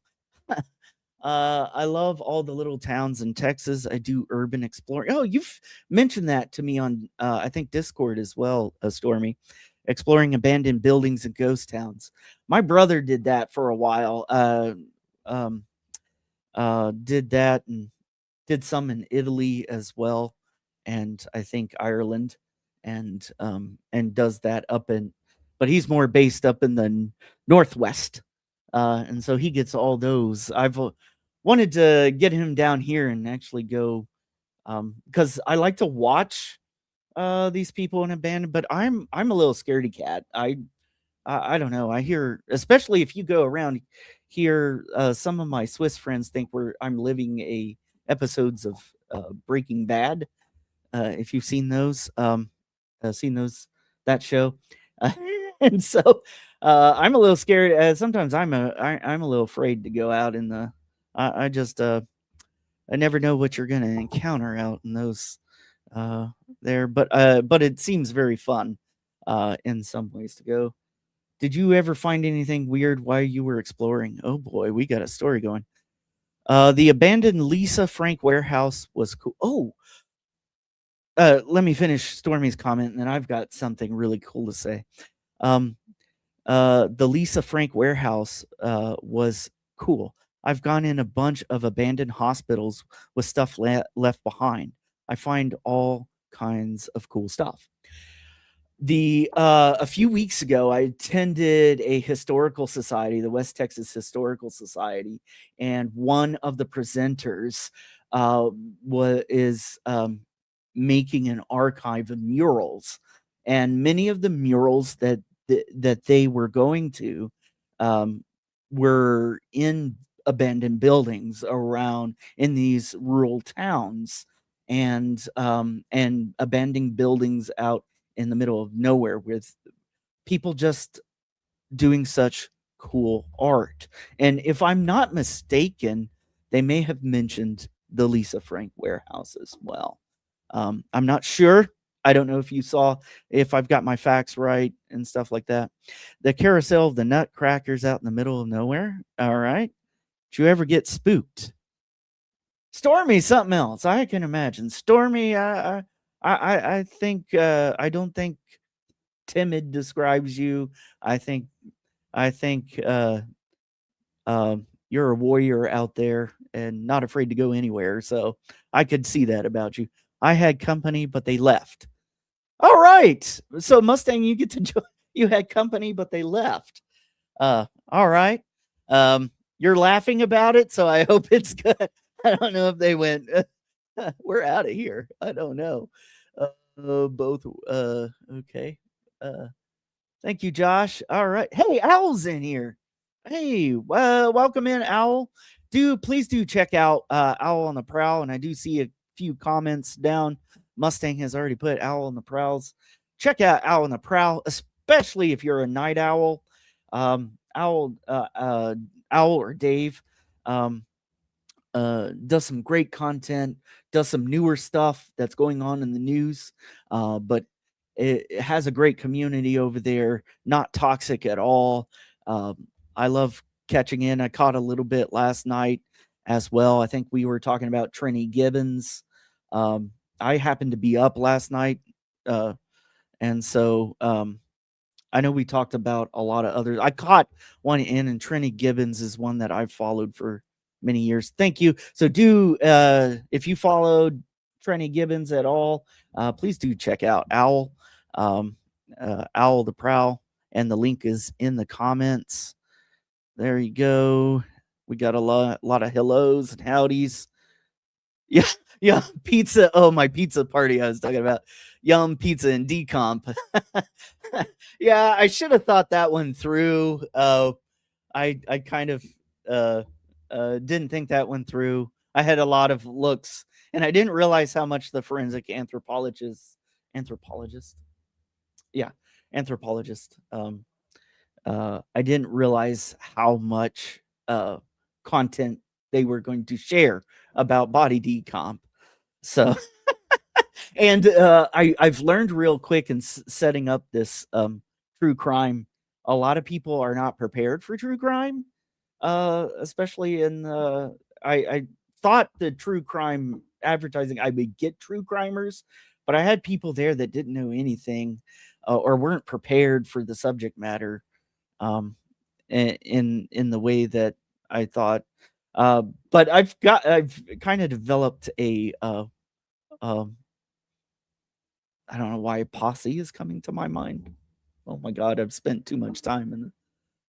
I love all the little towns in Texas. I do urban exploring. Oh, you've mentioned that to me on, I think, Discord as well, Stormy. Exploring abandoned buildings and ghost towns. My brother did that for a while. Um, did that and did some in Italy as well, and I think Ireland, and does that up in, but he's more based up in the Northwest, and so he gets all those. I've wanted to get him down here and actually go, because I like to watch these people in abandoned, but I'm a little scaredy cat. I don't know. I hear, especially if you go around here, some of my Swiss friends think I'm living a episodes of Breaking Bad. If you've seen those that show, uh, and so I'm a little scared. Sometimes I'm a little afraid to go out in the. I just I never know what you're gonna encounter out in those uh, there, but it seems very fun in some ways to go. Did you ever find anything weird while you were exploring? Oh boy, we got a story going. The abandoned Lisa Frank warehouse was cool. Oh, let me finish Stormy's comment, and then I've got something really cool to say. Um, the Lisa Frank warehouse was cool. I've gone in a bunch of abandoned hospitals with stuff left behind. I find all kinds of cool stuff. The A few weeks ago, I attended a historical society, the West Texas Historical Society, and one of the presenters is making an archive of murals, and many of the murals that they were going to um, were in abandoned buildings around in these rural towns, and abandoned buildings out in the middle of nowhere with people just doing such cool art. And if I'm not mistaken, they may have mentioned the Lisa Frank warehouse as well. I'm not sure. I don't know if I've got my facts right and stuff like that. The carousel of the Nutcrackers out in the middle of nowhere. All right. Did you ever get spooked? Stormy, something else. I can imagine. Stormy, I think I don't think timid describes you. I think I think you're a warrior out there and not afraid to go anywhere. So I could see that about you. I had company, but they left. All right. So Mustang, you get to join. You had company, but they left. All right. You're laughing about it, so I hope it's good. I don't know if they went. We're out of here. I don't know. Both. Okay. Uh, Thank you, Josh. All right. Hey, Owl's in here. Hey, welcome in, Owl. Please do check out Owl on the Prowl, and I do see a few comments down. Mustang has already put Owl on the Prowls. Check out Owl on the Prowl, especially if you're a night owl. Owl or Dave. Um, does some great content, does some newer stuff that's going on in the news, but it has a great community over there, not toxic at all. I love catching in. I caught a little bit last night as well. I think we were talking about Trini Gibbons. Um, I happened to be up last night, uh, and so I know we talked about a lot of others. I caught one in, and Trini Gibbons is one that I've followed for many years. Thank you. So if you followed Trini Gibbons at all, please do check out um, Owl the Prowl, and the link is in the comments. There you go. We got a lot of hellos and howdies. Yeah, yeah, pizza. Oh, my pizza party I was talking about. Yum pizza and decomp. Yeah, I should have thought that one through. I kind of uh, didn't think that one through. I had a lot of looks, and I didn't realize how much the forensic anthropologist, yeah, anthropologist. I didn't realize how much content they were going to share about body decomp. So, and I've learned real quick in setting up this true crime. A lot of people are not prepared for true crime, especially in I thought the true crime advertising I would get true crimers, but I had people there that didn't know anything or weren't prepared for the subject matter um, in the way that I thought. But I've kind of developed a um, I don't know why posse is coming to my mind. Oh my god, I've spent too much time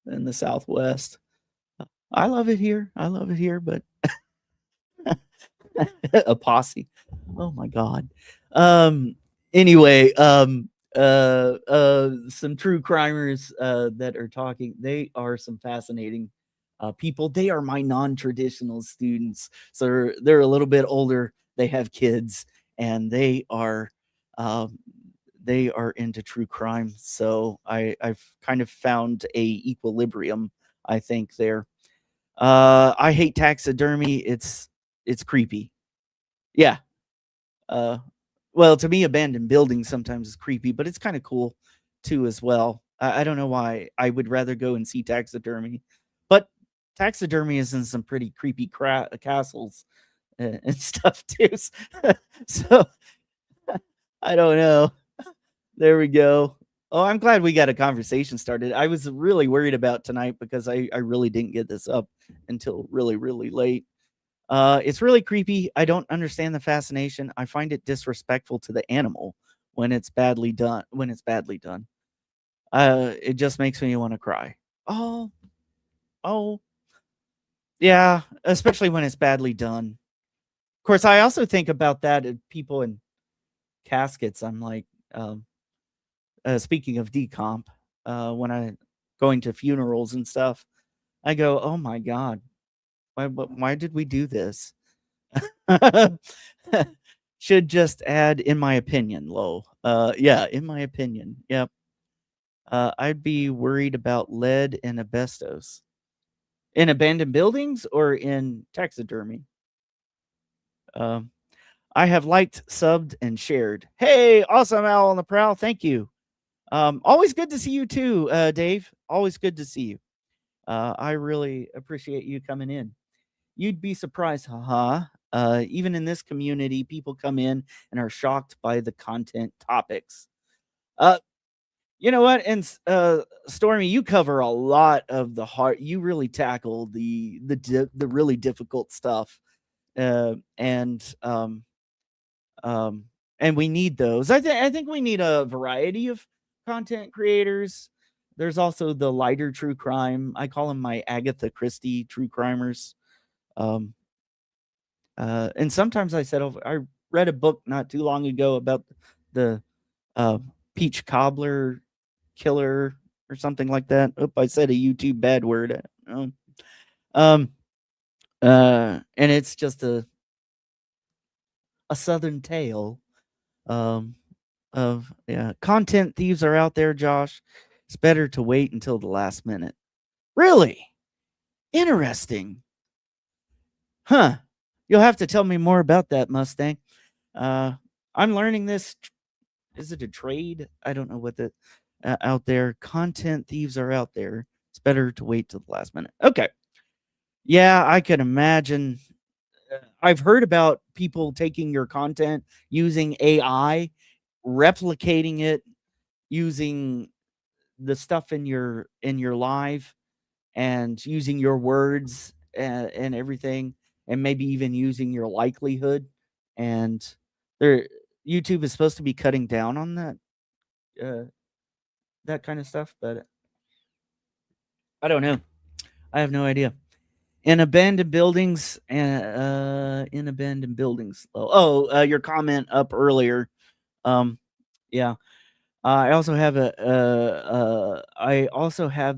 in the Southwest. I love it here. I love it here, but a posse. Oh my god. Um anyway, some true crimers that are talking. They are some fascinating people. They are my non-traditional students. So they're a little bit older. They have kids and um they are into true crime. So I've kind of found a equilibrium, I think, there. I hate taxidermy. It's creepy. Yeah. Uh, well, to me, abandoned buildings sometimes is creepy, but it's kind of cool too as well. I don't know why I would rather go and see taxidermy, but taxidermy is in some pretty creepy castles and stuff too. So I don't know. There we go. Oh, I'm glad we got a conversation started. I was really worried about tonight because I really didn't get this up until really, really late. It's really creepy. I don't understand the fascination. I find it disrespectful to the animal when it's badly done. When it's badly done, it just makes me want to cry. Oh, oh, yeah. Especially when it's badly done. Of course, I also think about that in people in caskets. I'm like, speaking of decomp, when I going to funerals and stuff, I go, oh my god, why did we do this? Should just add, in my opinion, low. Yeah, in my opinion. Yep. I'd be worried about lead and asbestos. In abandoned buildings or in taxidermy? Um, I have liked, subbed, and shared. Hey, awesome Owl on the Prowl. Thank you. Always good to see you too, Dave. Always good to see you. I really appreciate you coming in. You'd be surprised, haha. Even in this community, people come in and are shocked by the content topics. Uh, you know what? And Stormy, you cover a lot of the hard. You really tackle the really difficult stuff, and um, and we need those. I think we need a variety of content creators. There's also the lighter true crime. I call them my Agatha Christie true crimers. Um, and sometimes I read a book not too long ago about the uh, peach cobbler killer or something like that. Oop, I said a YouTube bad word. Um, and it's just a southern tale um, of yeah. Content thieves are out there, Josh. It's better to wait until the last minute. Really interesting, huh? You'll have to tell me more about that, Mustang. I'm learning this. Is it a trade? I don't know what the out there. Content thieves are out there. It's better to wait till the last minute. Okay. Yeah, I can imagine. I've heard about people taking your content using AI, replicating it using the stuff in your live and using your words and everything, and maybe even using your likelihood. And there, YouTube is supposed to be cutting down on uh, that kind of stuff, but I don't know. I have no idea. In abandoned buildings. Your comment up earlier. Um, yeah. I also have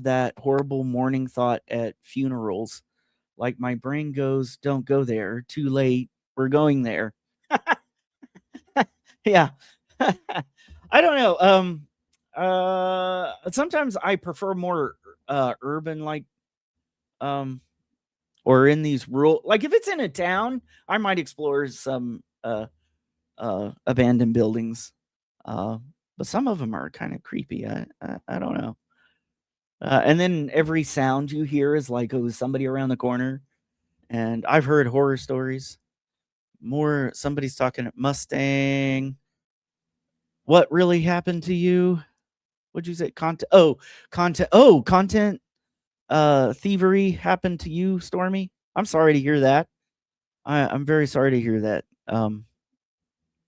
that horrible morning thought at funerals. Like my brain goes, "Don't go there. Too late. We're going there." Yeah. I don't know. Sometimes I prefer more urban, like um or in these rural, like if it's in a town, I might explore some abandoned buildings. Uh but some of them are kind of creepy. I don't know. And then every sound you hear is like, oh, somebody around the corner. And I've heard horror stories. More somebody's talking at Mustang. What really happened to you? What'd you say? Content thievery happened to you, Stormy. I'm sorry to hear that. I'm very sorry to hear that.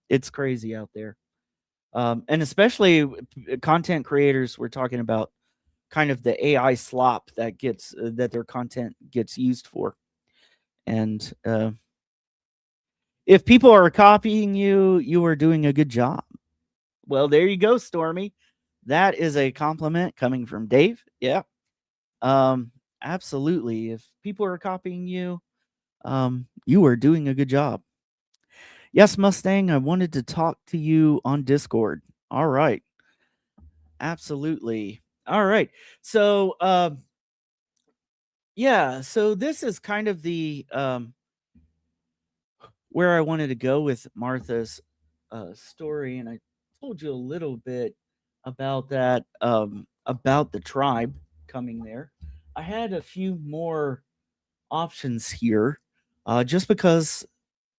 It's crazy out there. And especially content creators, we're talking about kind of the AI slop that gets that their content gets used for. And if people are copying you, you are doing a good job. Well, there you go, Stormy. That is a compliment coming from Dave. Yeah. Um, Absolutely. If people are copying you, you are doing a good job. Yes, Mustang, I wanted to talk to you on Discord. All right. Absolutely. All right. So, yeah, so this is kind of the where I wanted to go with Martha's story, and I told you a little bit about that, about the tribe coming there. I had a few more options here, just because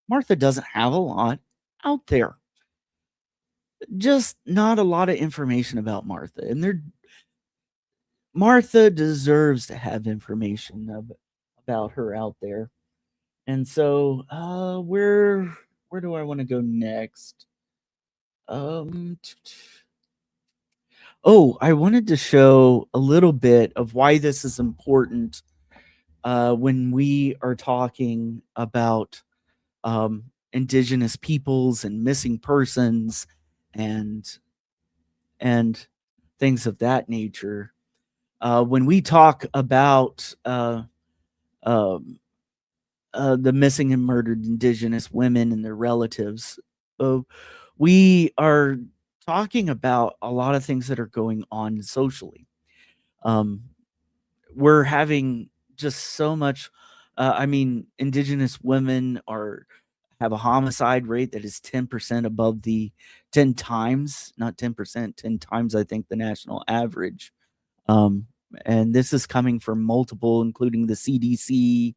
Martha doesn't have a lot out there. Just not a lot of information about Martha, and Martha deserves to have information about her out there. And so, where do I want to go next? Um, I wanted to show a little bit of why this is important when we are talking about indigenous peoples and missing persons and and things of that nature. When we talk about um, the missing and murdered indigenous women and their relatives, uh, we are talking about a lot of things that are going on socially. Um, we're having just so much. I mean, indigenous women are have a homicide rate that is 10% above the 10 times, not 10%, 10 times, I think, the national average. Um, and this is coming from multiple, including the CDC,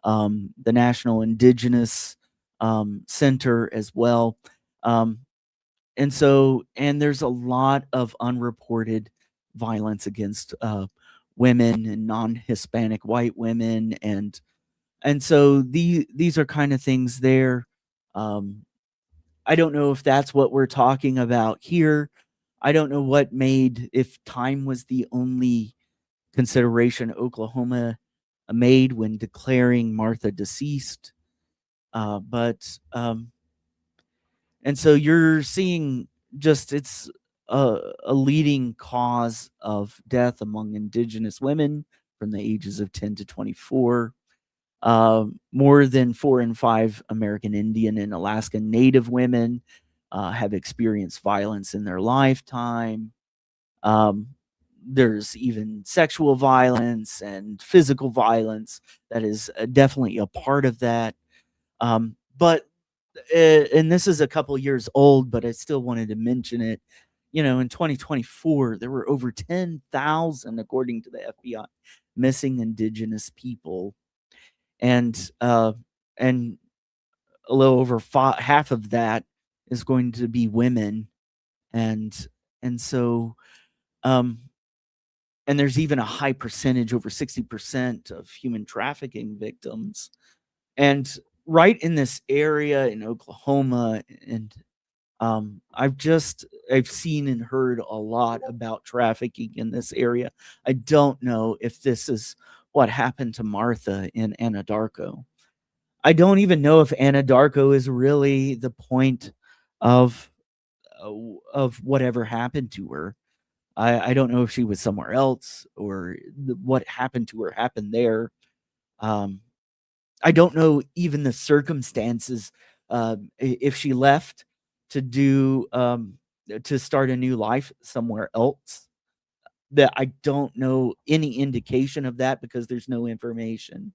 the National Indigenous Center as well. Um, and there's a lot of unreported violence against women and non-Hispanic white women, and so these are kind of things there. Um, I don't know if that's what we're talking about here. I don't know what made if time was the only consideration Oklahoma made when declaring Martha deceased. But and so you're seeing just it's a leading cause of death among indigenous women from the ages of 10 to 24. More than 4 in 5 American Indian and Alaska Native women have experienced violence in their lifetime. Um, there's even sexual violence and physical violence that is definitely a part of that. But and this is a couple years old, but I still wanted to mention it. In 2024, there were over 10,000, according to the FBI, missing Indigenous people, and and a little over half of that is going to be women, and and so um, and there's even a high percentage, over 60% of human trafficking victims, and right in this area in Oklahoma, and I've seen and heard a lot about trafficking in this area. I don't know if this is what happened to Martha in Anadarko. I don't even know if Anadarko is really the point of of whatever happened to her. I don't know if she was somewhere else, or what happened to her happened there. Um, I don't know even the circumstances, if she left to do, to start a new life somewhere else. That I don't know any indication of that because there's no information.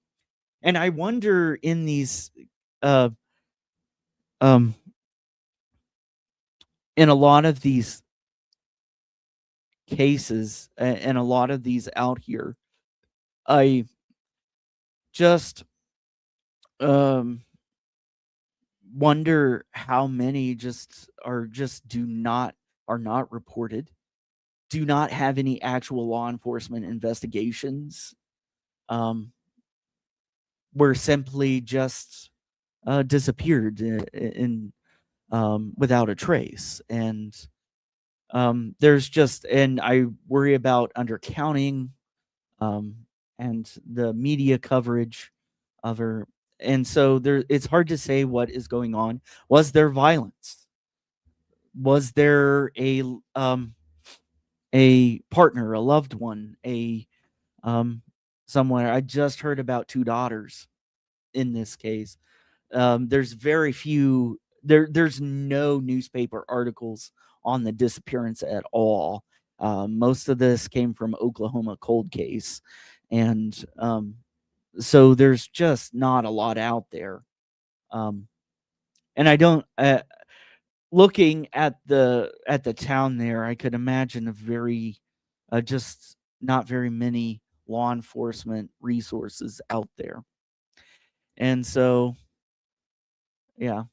And I wonder in these, uh, um, in a lot of these cases, and a lot of these out here, I just, um, wonder how many just are not reported, do not have any actual law enforcement investigations, um, were simply just disappeared without a trace. And and I worry about undercounting, um, and the media coverage of her. And so it's hard to say what is going on. Was there violence? Was there a partner, a loved one, a somewhere? I just heard about two daughters in this case. There's very few there's no newspaper articles on the disappearance at all. Most of this came from Oklahoma cold case, and so there's just not a lot out there. Um, and I don't looking at the town there, I could imagine a very just not very many law enforcement resources out there. And so, yeah,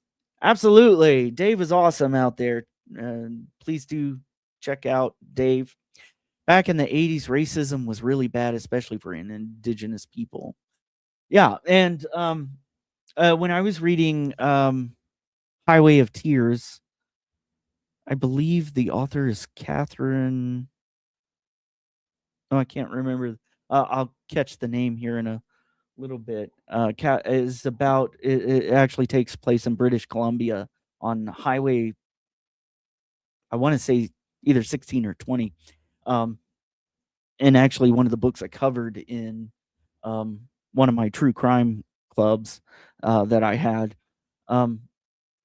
absolutely. Dave is awesome out there. Please do check out Dave. Back in the 80s, racism was really bad, especially for indigenous people. Yeah. And when I was reading Highway of Tears, I believe the author is Catherine. Oh, I can't remember. I'll catch the name here in a little bit. Is about it actually takes place in British Columbia on Highway, I want to say either 16 or 20. Um, and actually, one of the books I covered in um, one of my true crime clubs that I had, um,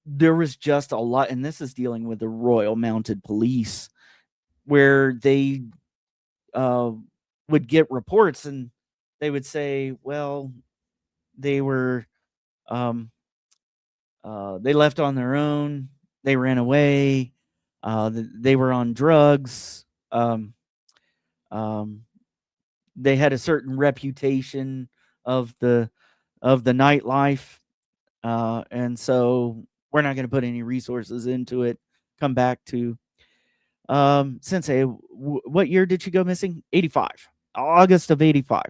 there was just a lot, and this is dealing with the Royal Mounted Police, where they uh, would get reports and they would say, well, they were um, they left on their own, they ran away, they were on drugs, um, they had a certain reputation of the nightlife, and so we're not going to put any resources into it. Come back to Sensei. What year did she go missing? 85, August of 85,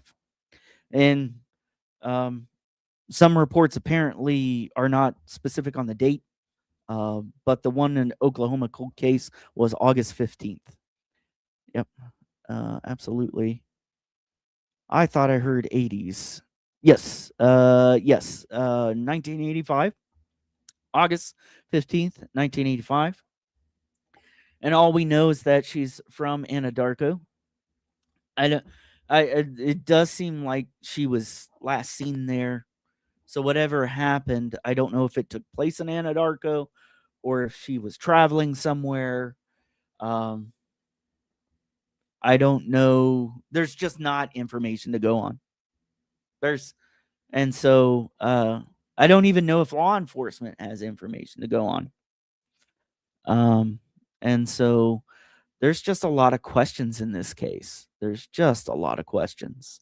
and um, some reports apparently are not specific on the date, but the one in Oklahoma cold case was August 15th. Yep, absolutely. I thought I heard 80s. Yes, yes, 1985, August 15th, 1985. And all we know is that she's from Anadarko. I don't, it does seem like she was last seen there. So whatever happened, I don't know if it took place in Anadarko or if she was traveling somewhere. Um, I don't know. There's just not information to go on. There's and so I don't even know if law enforcement has information to go on. Um, and so there's just a lot of questions in this case. There's just a lot of questions.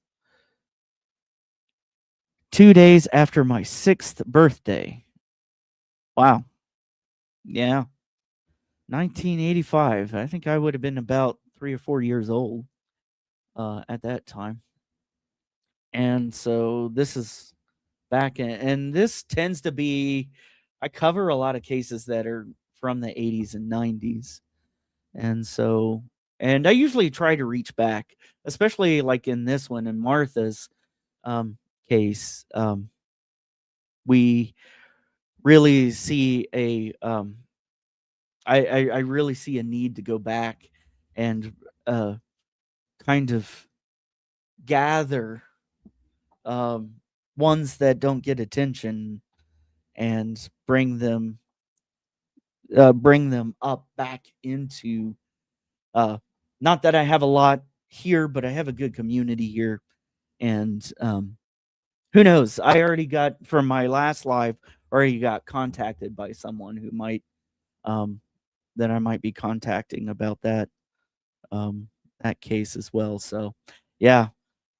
2 days after my 6th birthday. Wow. Yeah. 1985. I think I would have been about 3 or 4 years old, at that time. And so this is back in, and this tends to be, I cover a lot of cases that are from the 80s and 90s. And so, and I usually try to reach back, especially like in this one, in Martha's um, case. We really see I really see a need to go back and uh, kind of gather um, ones that don't get attention and bring them up back into, uh, not that I have a lot here, but I have a good community here. And who knows? I already got from my last live, already got contacted by someone who might um, that I might be contacting about um, that case as well. So, yeah,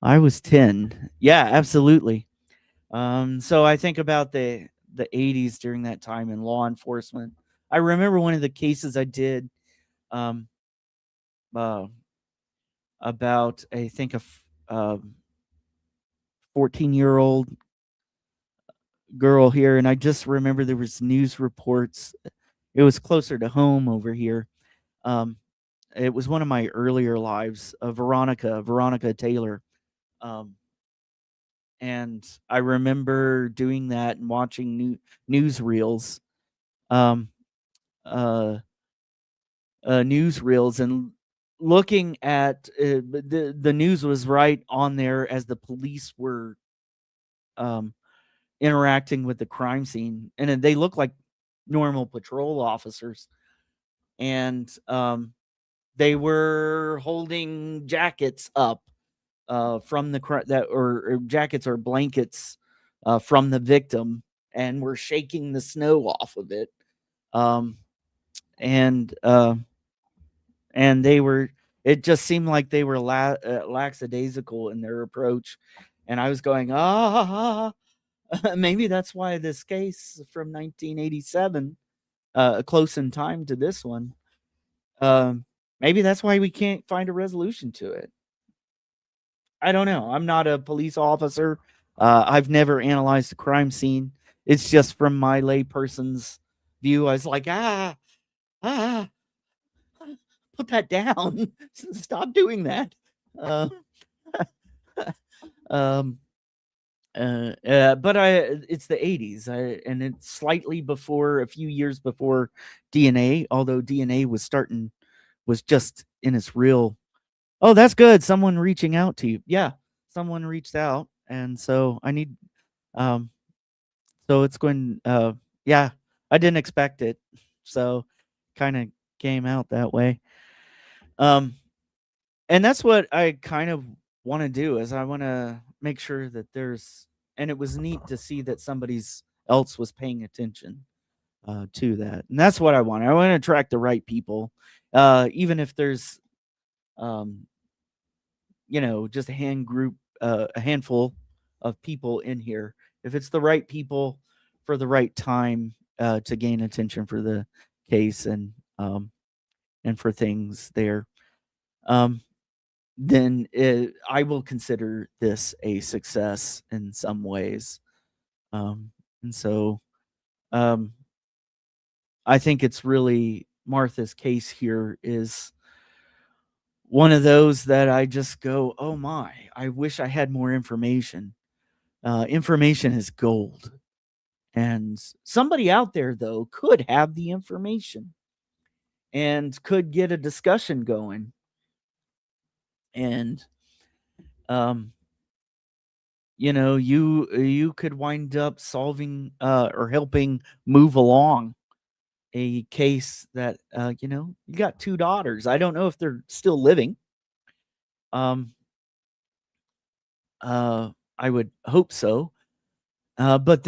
I was 10. Yeah, absolutely. So I think about the 80s during that time in law enforcement. I remember one of the cases I did um, uh, about, I think, 14-year-old girl here, and I just remember there was news reports. It was closer to home over here. Um, it was one of my earlier lives, Veronica Taylor. Um, and I remember doing that and watching newsreels, um, uh, newsreels, and looking at the news was right on there as the police were um, interacting with the crime scene, and they look like normal patrol officers, and they were holding jackets up from the that or jackets or blankets from the victim, and were shaking the snow off of it, um, and they were. It just seemed like they were lackadaisical in their approach, and I was going, ah, maybe that's why this case from 1987, close in time to this one, um, maybe that's why we can't find a resolution to it. I don't know. I'm not a police officer. I've never analyzed a crime scene. It's just from my layperson's view. I was like, ah, put that down. Stop doing that. Uh, um, but it's the 80s, and it's slightly before, a few years before DNA, although DNA was just in its real. Oh, that's good. Someone reaching out to you. Yeah, someone reached out, and so I need. Um, so it's going. Yeah, I didn't expect it, so kind of came out that way. Um, and that's what I kind of want to do is I want to make sure that there's. And it was neat to see that somebody's else was paying attention to that, and that's what I want. I want to attract the right people, even if there's um, just a handful of people in here. If it's the right people for the right time to gain attention for the case and for things there, um, then I will consider this a success in some ways. And so um, I think it's really Martha's case here is one of those that I just go, oh my, I wish I had more information. Information is gold. And somebody out there, though, could have the information and could get a discussion going. And, um, you could wind up solving or helping move along a case that, you got two daughters. I don't know if they're still living. Um, I would hope so. But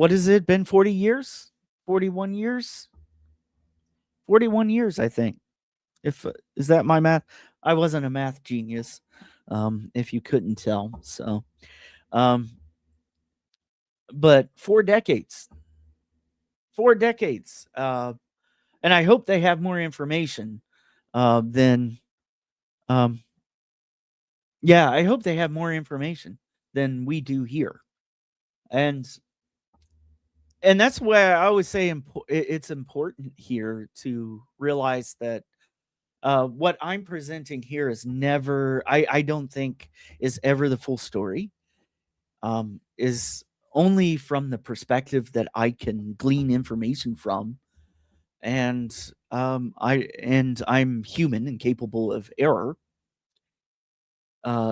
what has it been? 40 years? 41 years? 41 years, I think. If is that my math? I wasn't a math genius, if you couldn't tell. So, um, but 4 decades, 4 decades, and I hope they have more information than, um, yeah, I hope they have more information than we do here, and that's why I always say it's important here to realize that what I'm presenting here is never, I don't think, is ever the full story. Is only from the perspective that I can glean information from, and I'm human and capable of error.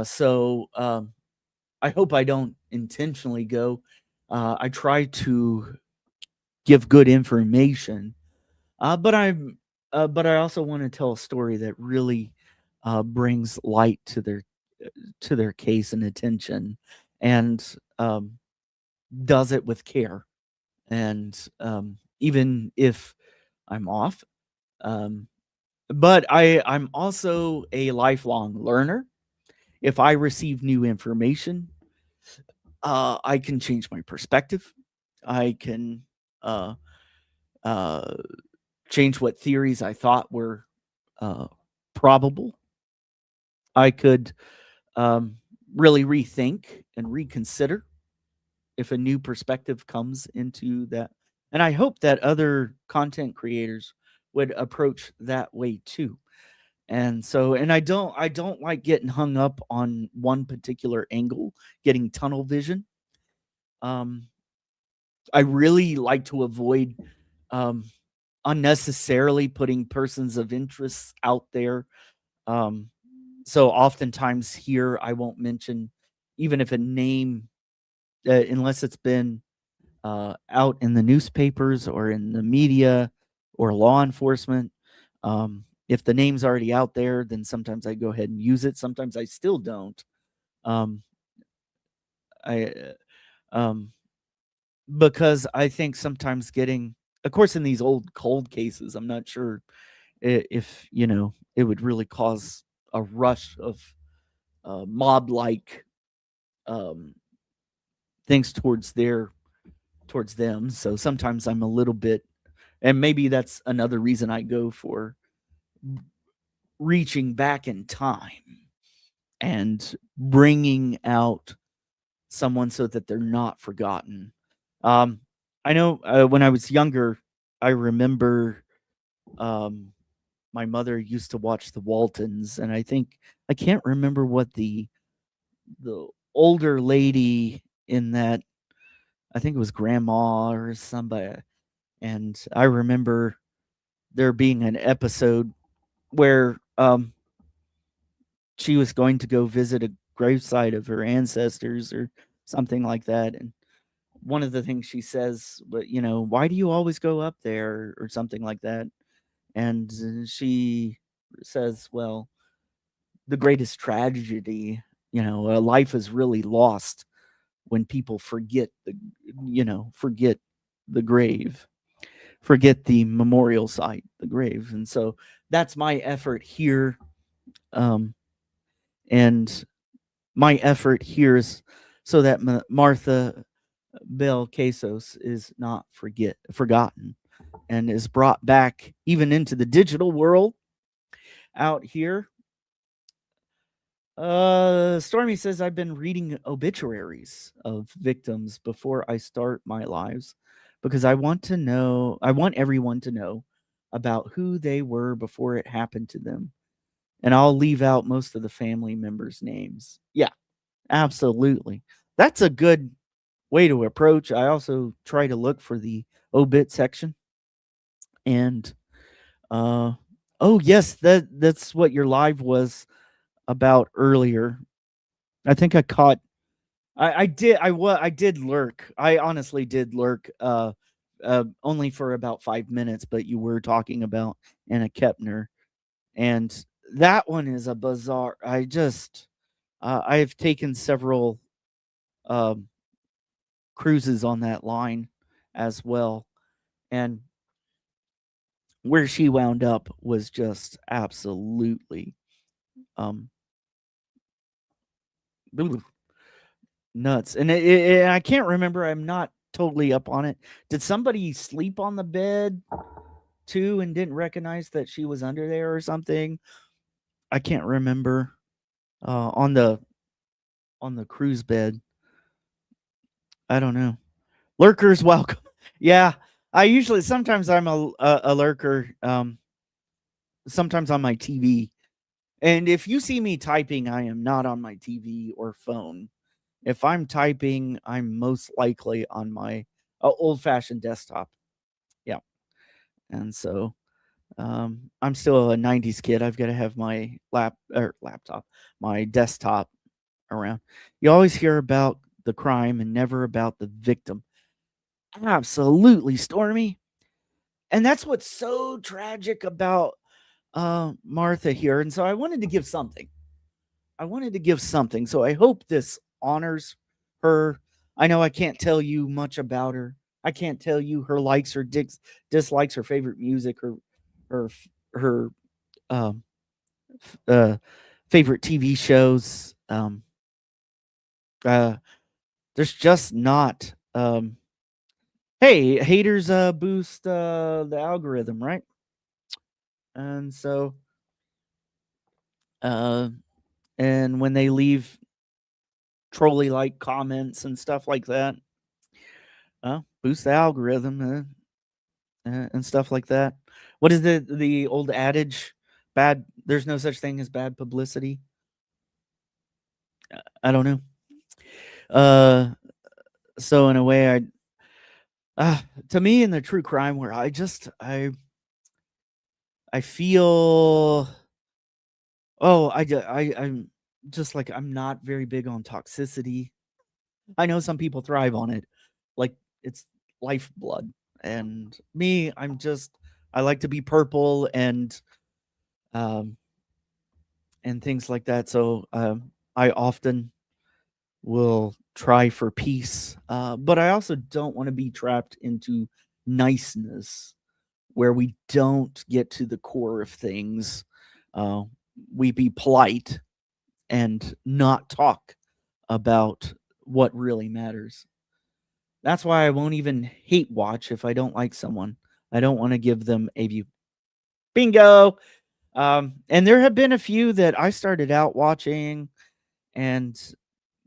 So I hope I don't intentionally go. I try to give good information, but but I also want to tell a story that really brings light to their case and attention, and does it with care. And even if I'm off, um, but I'm also a lifelong learner. If I receive new information, I can change my perspective. I can uh, uh, change what theories I thought were uh, probable. I could um, really rethink and reconsider if a new perspective comes into that. And I hope that other content creators would approach that way too. And so, and I don't like getting hung up on one particular angle, getting tunnel vision. Um, I really like to avoid um, unnecessarily putting persons of interest out there. Um, so oftentimes here I won't mention even if a name, unless it's been out in the newspapers or in the media or law enforcement. If the name's already out there, then sometimes I go ahead and use it. Sometimes I still don't. Um, I um, because I think sometimes getting, of course, in these old cold cases, I'm not sure if it would really cause a rush of mob like um, things towards them. So sometimes I'm a little bit, and maybe that's another reason I go for reaching back in time and bringing out someone so that they're not forgotten. Um, I know when I was younger, I remember um, my mother used to watch the Waltons, and I can't remember what the older lady in that. I think it was grandma or somebody, and I remember there being an episode where she was going to go visit a gravesite of her ancestors or something like that. And one of the things she says, but why do you always go up there or something like that? And she says, well, the greatest tragedy, a life is really lost when people forget the grave, forget the memorial site, the grave. And so that's my effort here. Um, and my effort here is so that Martha Bell Kadayso is not forgotten and is brought back even into the digital world out here. Stormy says I've been reading obituaries of victims before I start my lives because I want everyone to know about who they were before it happened to them. And I'll leave out most of the family members' names. Yeah, absolutely. That's a good way to approach. I also try to look for the obit section. And oh yes, that's what your live was about earlier. I think I caught I did lurk. I honestly did lurk only for about 5 minutes, but you were talking about Anna Kepner, and that one is a bizarre. I've taken several um cruises on that line. as well. And where she wound up was just absolutely um nuts. And I can't remember. I'm not totally up on it. Did somebody sleep on the bed too and didn't recognize that she was under there or something? I can't remember. On the cruise bed. I don't know. Lurkers welcome. Yeah, I usually sometimes I'm a lurker. Sometimes on my TV. And if you see me typing, I am not on my TV or phone. If I'm typing, I'm most likely on my old-fashioned desktop. Yeah. And so I'm still a 90s kid. I've got to have my laptop, my desktop around. You always hear about the crime and never about the victim. Absolutely, Stormy. And that's what's so tragic about Martha here. And so I wanted to give something. So I hope this honors her. I know I can't tell you much about her. I can't tell you her likes or dislikes, her favorite music, her her um, uh, favorite TV shows. Uh, there's just not. Hey, haters boost the algorithm, right? And so, uh, and when they leave trolley like comments and stuff like that, boost the algorithm and stuff like that. What is the old adage? Bad. There's no such thing as bad publicity. I don't know. Uh, so in a way, to me in the true crime where I feel I'm just like I'm not very big on toxicity. I know some people thrive on it, like it's lifeblood. And me, I like to be purple um and things like that. So I often will try for peace, but I also don't want to be trapped into niceness where we don't get to the core of things. Uh, we be polite and not talk about what really matters. That's why I won't even hate watch if I don't like someone. I don't want to give them a view. Bingo. And there have been a few that I started out watching, and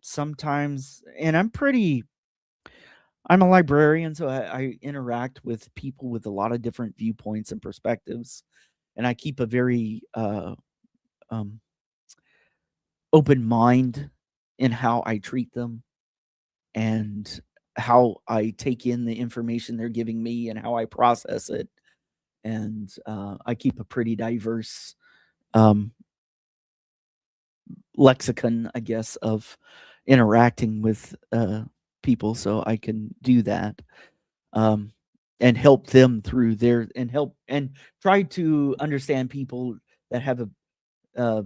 sometimes, and I'm a librarian, so I interact with people with a lot of different viewpoints and perspectives, and I keep a very um, open mind in how I treat them and how I take in the information they're giving me and how I process it. And I keep a pretty diverse um, lexicon, I guess, of interacting with people, so I can do that um, and help them through their and help and try to understand people that have a uh,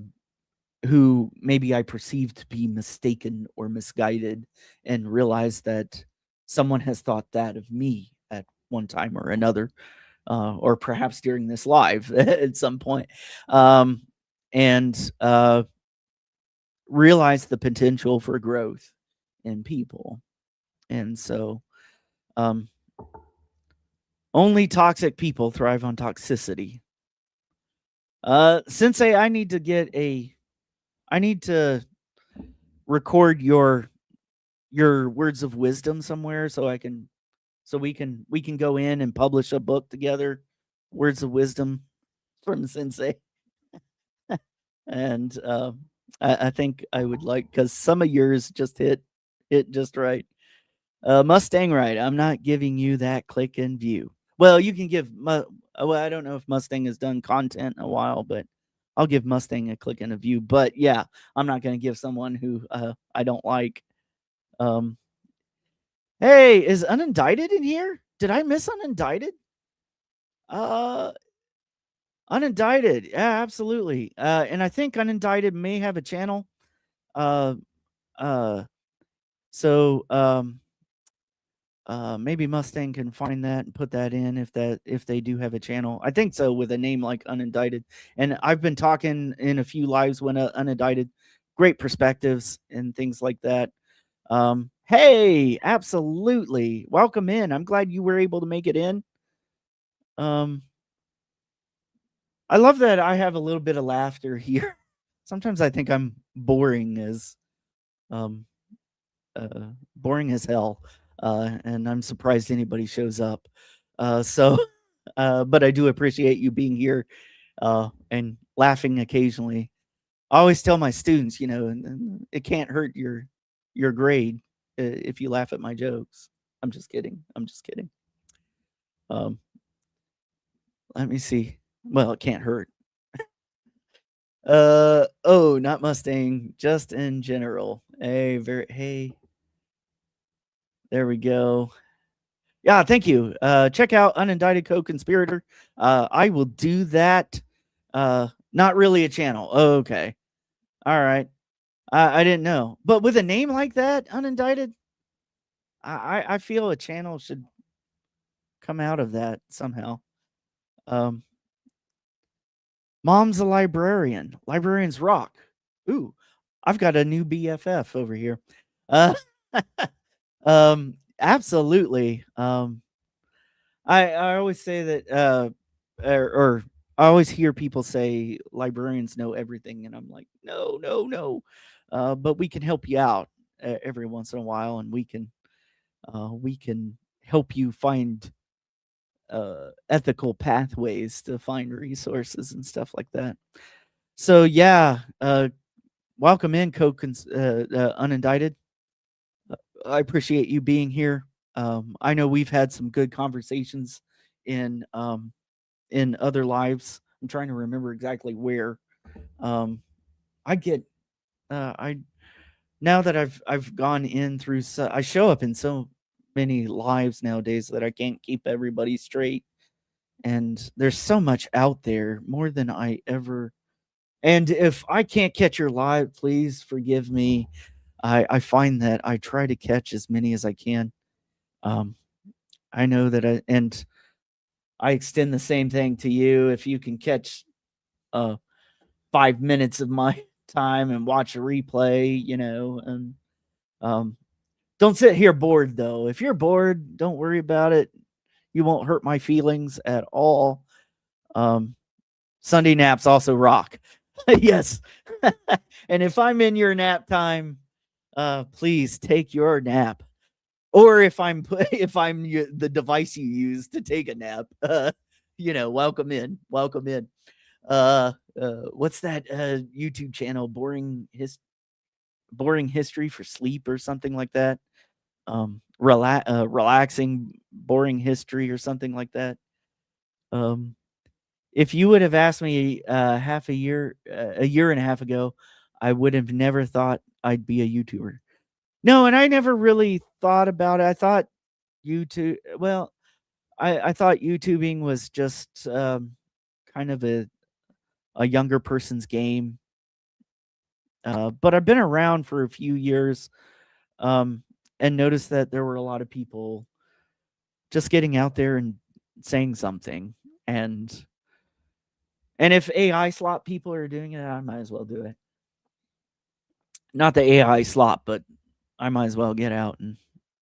who maybe I perceive to be mistaken or misguided, and realize that someone has thought that of me at one time or another, or perhaps during this live at some point, um, and realize the potential for growth in people. And so, um, only toxic people thrive on toxicity. Sensei, I need to record your words of wisdom somewhere so we can go in and publish a book together. Words of wisdom from Sensei. And I think I would like because some of yours just hit just right. Mustang right. I'm not giving you that click and view. Well, you can give. Well, I don't know if Mustang has done content in a while, but I'll give Mustang a click and a view. But yeah, I'm not going to give someone who I don't like. Um, hey, is unindicted in here? Did I miss unindicted? Uh, unindicted. Yeah, absolutely. And I think unindicted may have a channel. Uh, uh. So maybe Mustang can find that and put that in if they do have a channel. I think so with a name like Unindicted. And I've been talking in a few lives when Unindicted, great perspectives and things like that. Hey, absolutely. Welcome in. I'm glad you were able to make it in. I love that I have a little bit of laughter here. Sometimes I think I'm um boring as hell. And I'm surprised anybody shows up. So but I do appreciate you being here and laughing occasionally. I always tell my students, and it can't hurt your grade if you laugh at my jokes. I'm just kidding. I'm just kidding. Um, Let me see. Well, it can't hurt. Oh, not Mustang, just in general. Hey, there we go. Yeah, thank you. Check out Unindicted Co-Conspirator. I will do that. Not really a channel. Okay. All right. I didn't know. But with a name like that, Unindicted, I feel a channel should come out of that somehow. Um, Mom's a librarian. Librarians rock. Ooh, I've got a new BFF over here. Uh, absolutely. I always say that, or I always hear people say librarians know everything, and I'm like, no, no, no. But we can help you out every once in a while, and we can help you find ethical pathways to find resources and stuff like that. So yeah, welcome in, Unindicted. I appreciate you being here. I know we've had some good conversations in other lives. I'm trying to remember exactly where. Um, I get I now that I've gone in through I show up in so many lives nowadays that I can't keep everybody straight. And there's so much out there, more than I ever. And if I can't catch your live, please forgive me. I find that I try to catch as many as I can. Um, I know that and I extend the same thing to you. If you can catch 5 minutes of my time and watch a replay, and um, don't sit here bored though. If you're bored, don't worry about it. You won't hurt my feelings at all. Um, Sunday naps also rock. Yes. And if I'm in your nap time, please take your nap. Or if I'm the device you use to take a nap, welcome in. Welcome in. What's that YouTube channel? Boring history for sleep or something like that. Relaxing boring history or something like that. If you would have asked me a year and a half ago, I would have never thought I'd be a YouTuber. No, and I never really thought about it. I thought YouTube. Well, I thought YouTubing was just kind of a younger person's game. But I've been around for a few years, and noticed that there were a lot of people just getting out there and saying something. And if AI slot people are doing it, I might as well do it. Not the AI slot, but I might as well get out and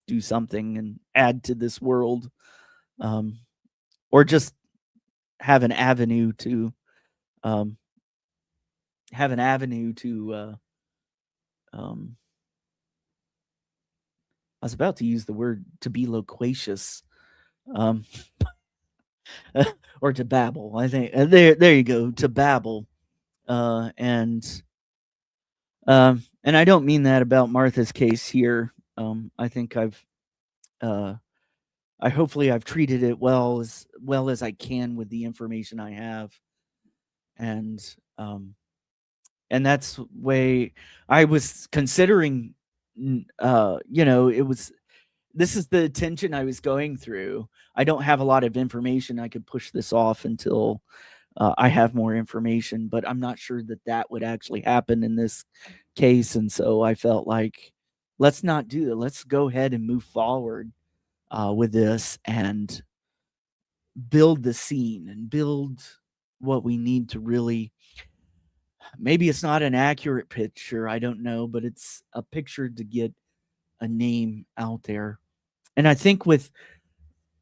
do something and add to this world, or just have an avenue to um, have an avenue to. I was about to use the word to be loquacious, um, or to babble. I think there you go, to babble, uh, and and I don't mean that about Martha's case here. I think uh, hopefully I've treated it well as I can with the information I have, and that's way I was considering. It was this is the tension I was going through. I don't have a lot of information. I could push this off until I have more information, but I'm not sure that would actually happen in this case. And so I felt like, let's not do that. Let's go ahead and move forward. with this and build the scene and build what we need to really. Maybe it's not an accurate picture, I don't know, but it's a picture to get a name out there. And I think with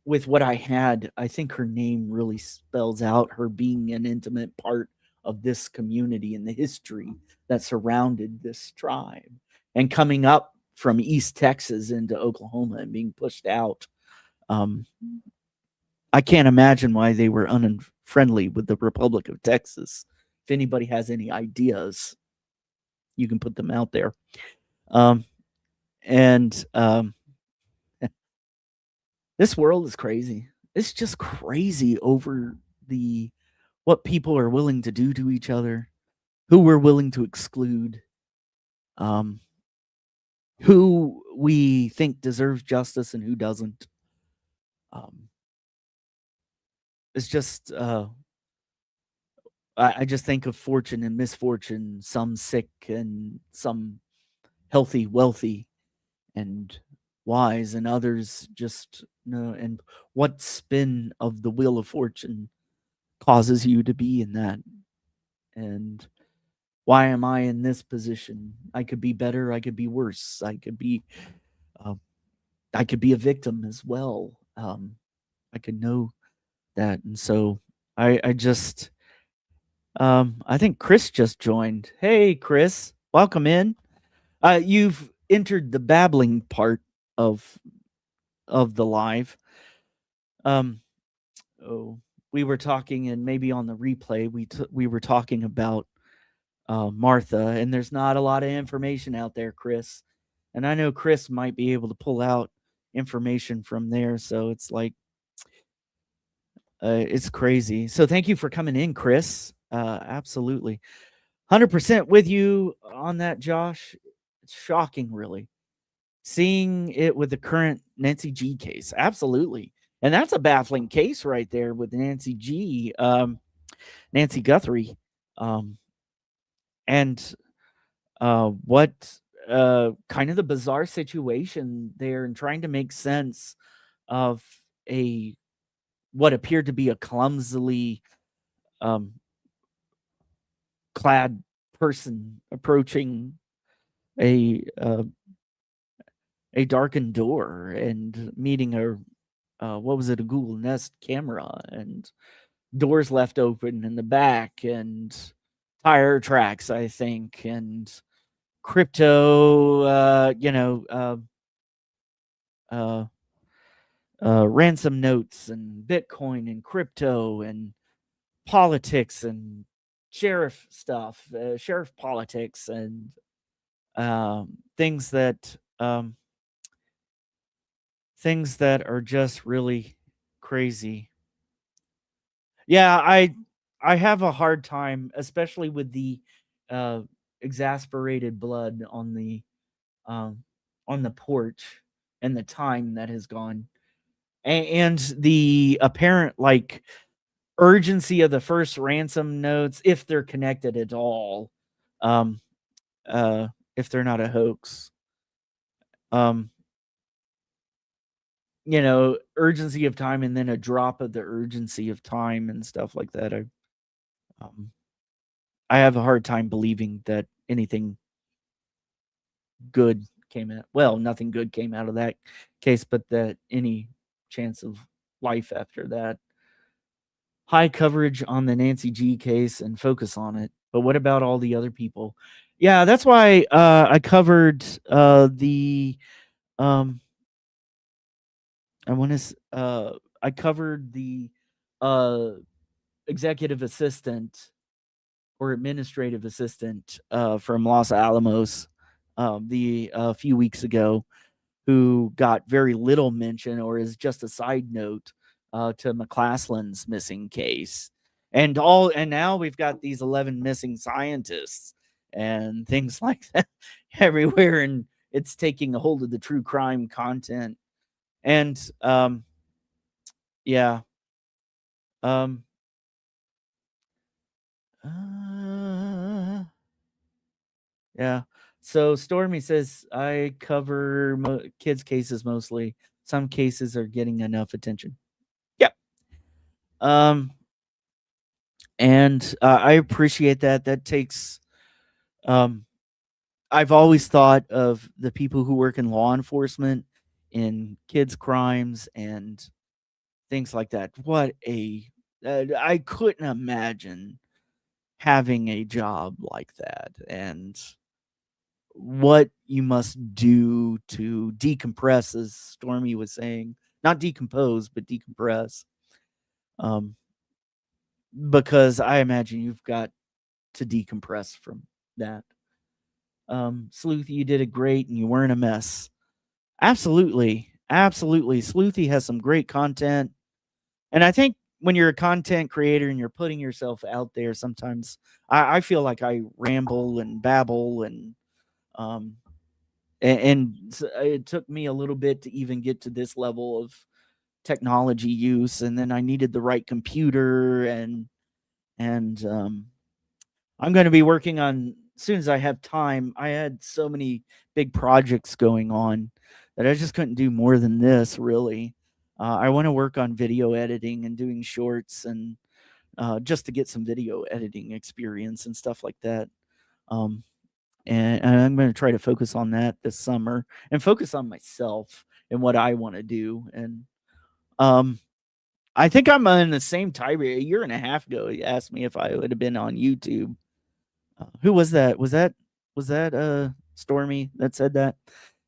what I had, I think her name really spells out her being an intimate part of this community and the history that surrounded this tribe. And coming up from East Texas into Oklahoma and being pushed out, um, I can't imagine why they were unfriendly with the Republic of Texas. If anybody has any ideas, you can put them out there. Um, and This world is crazy. It's just crazy over the what people are willing to do to each other, who we're willing to exclude, um, who we think deserves justice and who doesn't. Um, it's just I just think of fortune and misfortune, some sick and some healthy, wealthy, and wise, and others just no. And what spin of the wheel of fortune causes you to be in that? And why am I in this position? I could be better. I could be worse. Uh, I could be a victim as well. I could know that, and so I just I think Chris just joined. Hey, Chris, welcome in. You've entered the babbling part of the live. Um, oh, we were talking, and maybe on the replay, we were talking about Martha, and there's not a lot of information out there, Chris. And I know Chris might be able to pull out information from there. So it's like, it's crazy. So thank you for coming in, Chris. Absolutely. 100% with you on that, Josh. It's shocking, really. Seeing it with the current Nancy G case. Absolutely. And that's a baffling case right there with Nancy G, Nancy Guthrie. Um, and what kind of the bizarre situation there and trying to make sense of a what appeared to be a clumsily um, clad person approaching a uh, a darkened door and meeting a what was it, a Google Nest camera, and doors left open in the back, and tire tracks, I think, and crypto uh, ransom notes and Bitcoin and crypto and politics and sheriff stuff, sheriff politics, and things that are just really crazy. Yeah, I have a hard time, especially with the uh, exasperated blood um, on the porch and the time that has gone, and the apparent like urgency of the first ransom notes, if they're connected at all, um, if they're not a hoax. Um, urgency of time and then a drop of the urgency of time and stuff like that. Um, I have a hard time believing that anything good came out. Well, nothing good came out of that case, but that any chance of life after that. High coverage on the Nancy G case and focus on it. But what about all the other people? Yeah, that's why I covered the um I want to I covered the uh executive assistant or administrative assistant from Los Alamos the a few weeks ago, who got very little mention or is just a side note to McClaslin's missing case. And now we've got these 11 missing scientists and things like that everywhere, and it's taking a hold of the true crime content. And yeah. Um uh, yeah. So Stormy says I cover kids cases mostly. some cases are getting enough attention. Yep. Um, and I appreciate that. That takes. Um, I've always thought of the people who work in law enforcement, in kids' crimes, and things like that. What a I couldn't imagine having a job like that, and what you must do to decompress, as Stormy was saying, not decompose, but decompress. Um, because I imagine you've got to decompress from that. Sleuthy, you did it great, and you weren't a mess. Absolutely, absolutely. Sleuthy has some great content, and I think when you're a content creator and you're putting yourself out there, sometimes I feel like I ramble and babble, and um, it took me a little bit to even get to this level of technology use, and then I needed the right computer, and I'm going to be working on, as soon as I have time. I had so many big projects going on that I just couldn't do more than this, really. I want to work on video editing and doing shorts, and just to get some video editing experience and stuff like that. Um, and I'm going to try to focus on that this summer, and focus on myself and what I want to do. And um, I think I'm in the same time. A year and a half ago, he asked me if I would have been on YouTube. Who was that? Was that Stormy that said that?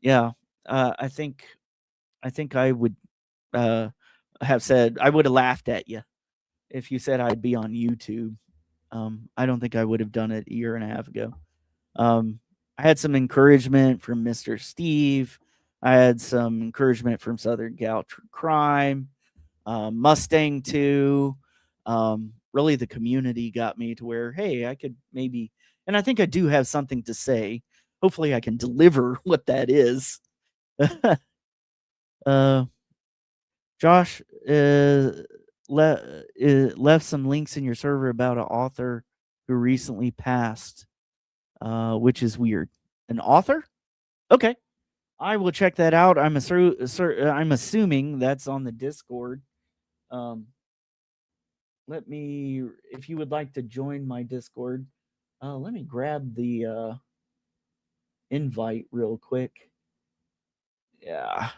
Yeah. I think I would uh have said, I would have laughed at you if you said I'd be on YouTube. I don't think I would have done it a year and a half ago. I had some encouragement from Mr. Steve. I had some encouragement from Southern Gal Crime, Mustang 2. Really, the community got me to where, hey, I could maybe, and I think I do have something to say. Hopefully, I can deliver what that is. uh, Josh left some links in your server about an author who recently passed, which is weird. An author? Okay. I will check that out. I'm assuming that's on the Discord. Um, let me, if you would like to join my Discord, let me grab the invite real quick. Yeah,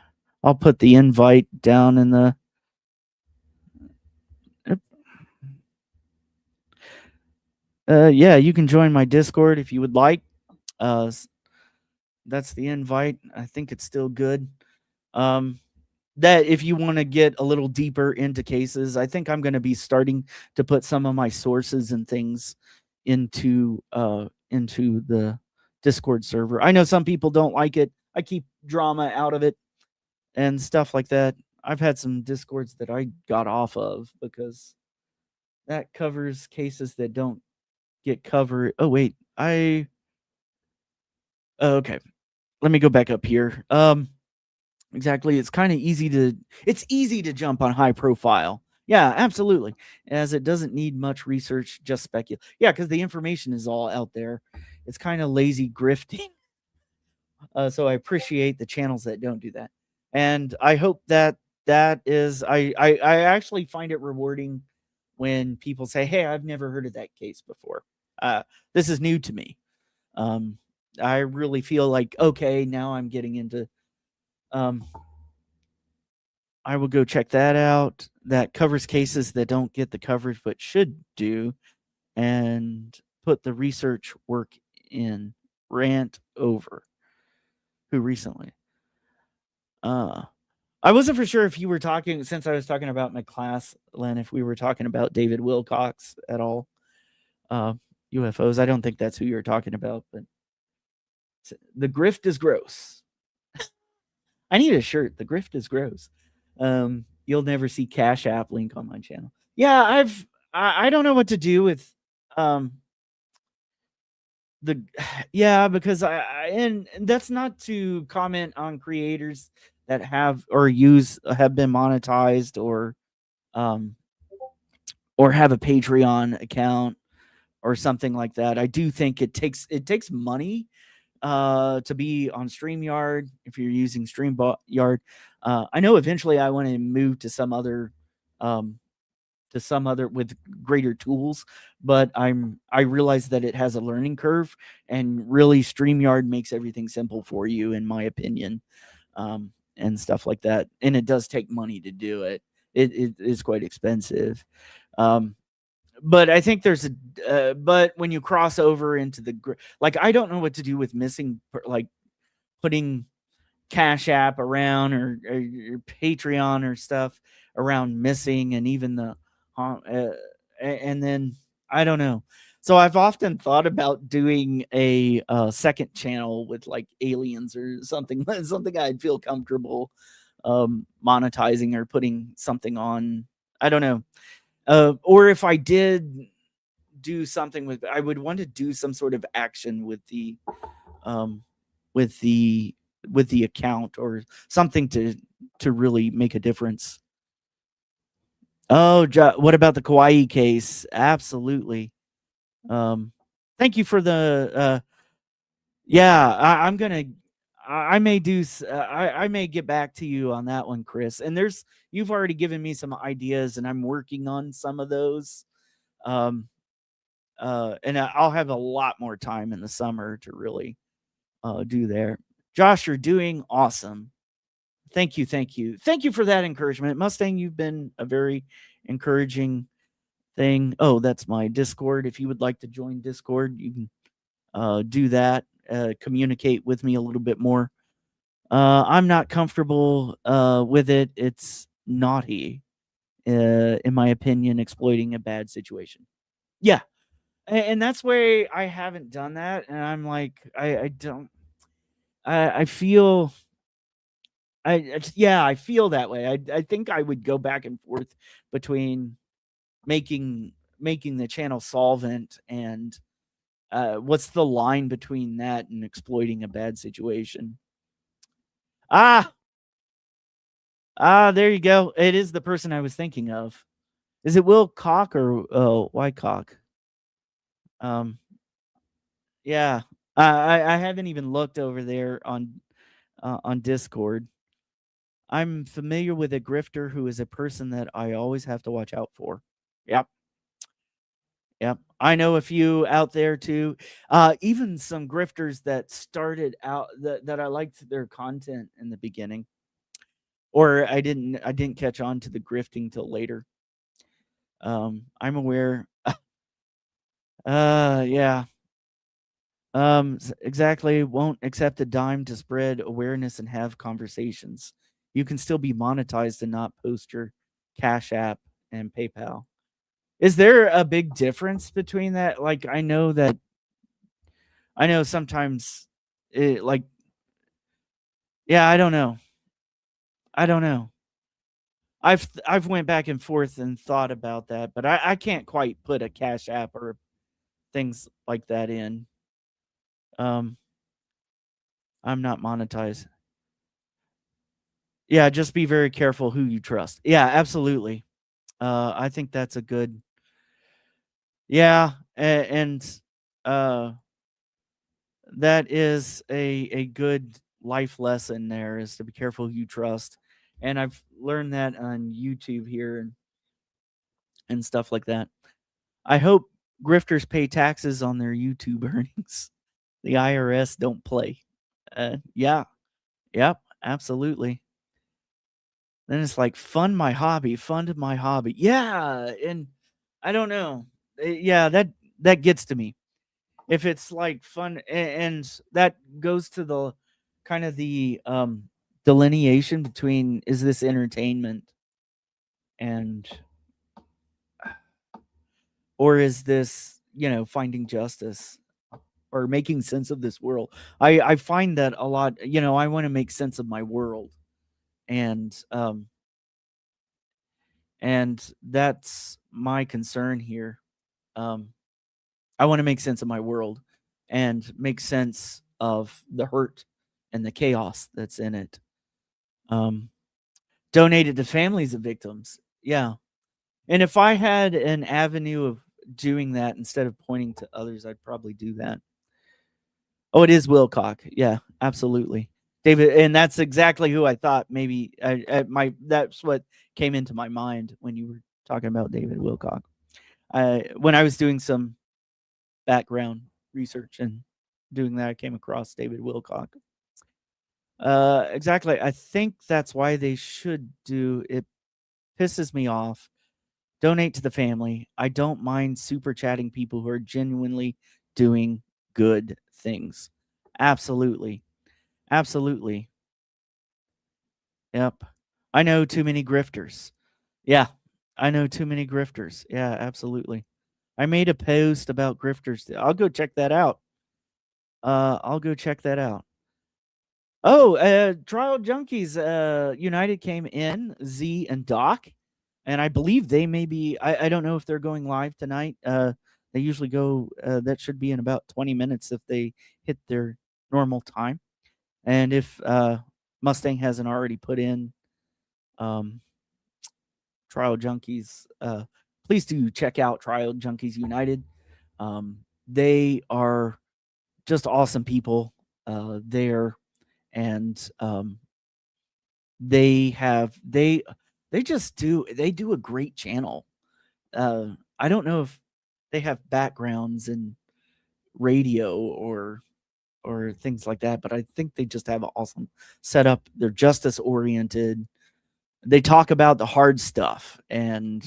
I'll put the invite down in the. Yeah, you can join my Discord if you would like. Uh, that's the invite. I think it's still good. Um, that if you want to get a little deeper into cases, I think I'm going to be starting to put some of my sources and things into the Discord server. I know some people don't like it. I keep drama out of it and stuff like that. I've had some Discords that I got off of because that covers cases that don't get covered. Oh wait, okay. Let me go back up here. Exactly. It's easy to jump on high profile. Yeah, absolutely. As it doesn't need much research, just speculate. Yeah, because the information is all out there. It's kind of lazy grifting. So I appreciate the channels that don't do that. And I hope that that is I actually find it rewarding when people say, "Hey, I've never heard of that case before. This is new to me." Um, I really feel like, okay, now I'm getting into um, I will go check that out. That covers cases that don't get the coverage but should do, and put the research work in. Rant over. Who recently? Uh, I wasn't for sure if you were talking, since I was talking about my class, Len, if we were talking about David Wilcox at all. Uh, UFOs. I don't think that's who you were talking about, but the grift is gross. I need a shirt. The grift is gross. You'll never see Cash App link on my channel. Yeah, I don't know what to do with um the yeah, because and that's not to comment on creators that have or use have been monetized um or have a Patreon account or something like that. I do think it takes money to be on StreamYard if you're using StreamYard. I know eventually I want to move um, to some other with greater tools, but I realize that it has a learning curve, and really StreamYard makes everything simple for you, in my opinion, and stuff like that. And it does take money to do it. It is quite expensive. Um, but I think but when you cross over into like, I don't know what to do with missing, like putting Cash App around, or your Patreon or stuff around missing, and even and then I don't know. So I've often thought about doing a second channel with like aliens or something, something I'd feel comfortable monetizing, or putting something on. I don't know. Or if I did do something with, I would want to do some sort of action um with the with the account, or something to really make a difference. Oh, what about the Kauai case? Absolutely. Um, Thank you for the yeah, I'm gonna I may I may get back to you on that one, Chris. And you've already given me some ideas, and I'm working on some of those. Um, and I'll have a lot more time in the summer to really do there. Josh, you're doing awesome. Thank you, thank you, thank you for that encouragement, Mustang. You've been a very encouraging thing. Oh, that's my Discord. If you would like to join Discord, you can do that. Communicate with me a little bit more. I'm not comfortable with it. It's naughty, in my opinion, exploiting a bad situation. Yeah, and that's why I haven't done that. And I'm like, I don't. I feel yeah, I feel that way. I think I would go back and forth between making making the channel solvent, and what's the line between that and exploiting a bad situation? Ah, there you go. It is the person I was thinking of. Is it Will Cock or Wycock? Um, yeah. I haven't even looked over there on Discord. I'm familiar with a grifter who is a person that I always have to watch out for. Yep. Yep. I know a few out there too. Even some grifters that started out that I liked their content in the beginning. Or I didn't catch on to the grifting till later. I'm aware. Yeah. Exactly. Won't accept a dime to spread awareness and have conversations. You can still be monetized and not post your Cash App and PayPal. Is there a big difference between that? Like, I know sometimes like, yeah, I don't know. I don't know. I've went back and forth and thought about that, but I can't quite put a Cash App or things like that in. Um, I'm not monetized. Yeah, just be very careful who you trust. Yeah, absolutely. I think that's a good. Yeah, and uh, that is a good life lesson. There is to be careful who you trust, and I've learned that on YouTube here, and stuff like that. I hope grifters pay taxes on their YouTube earnings. The IRS don't play. Yeah, yep, absolutely. Then it's like, fund my hobby. Yeah, and I don't know. Yeah, that gets to me. If it's like fun, and that goes to the kind of the delineation between, is this entertainment, and or is this, finding justice, or making sense of this world? I find that a lot. I want to make sense of my world, and that's my concern here. Um, I want to make sense of my world, and make sense of the hurt and the chaos that's in it. Um, Donated to families of victims. Yeah. And if I had an avenue of doing that instead of pointing to others, I'd probably do that. Oh, it is Wilcock. Yeah, absolutely. David, and that's exactly who I thought. Maybe that's what came into my mind when you were talking about David Wilcock. When I was doing some background research and doing that, I came across David Wilcock. Exactly. I think that's why they should do it. Pisses me off. Donate to the family. I don't mind super chatting people who are genuinely doing good things. Absolutely. Absolutely. Yep. I know too many grifters. Yeah. I know too many grifters. Yeah, absolutely. I made a post about grifters. I'll go check that out. I'll go check that out. Oh, Trial Junkies United came in, Z and Doc, and I believe they may be. I don't know if they're going live tonight. They usually go. That should be in about 20 minutes if they hit their normal time, and if Mustang hasn't already put in um, Trial Junkies, please do check out Trial Junkies United. They are just awesome people there, and they just do a great channel. I don't know if they have backgrounds in radio or things like that, but I think they just have an awesome setup. They're justice oriented. They talk about the hard stuff and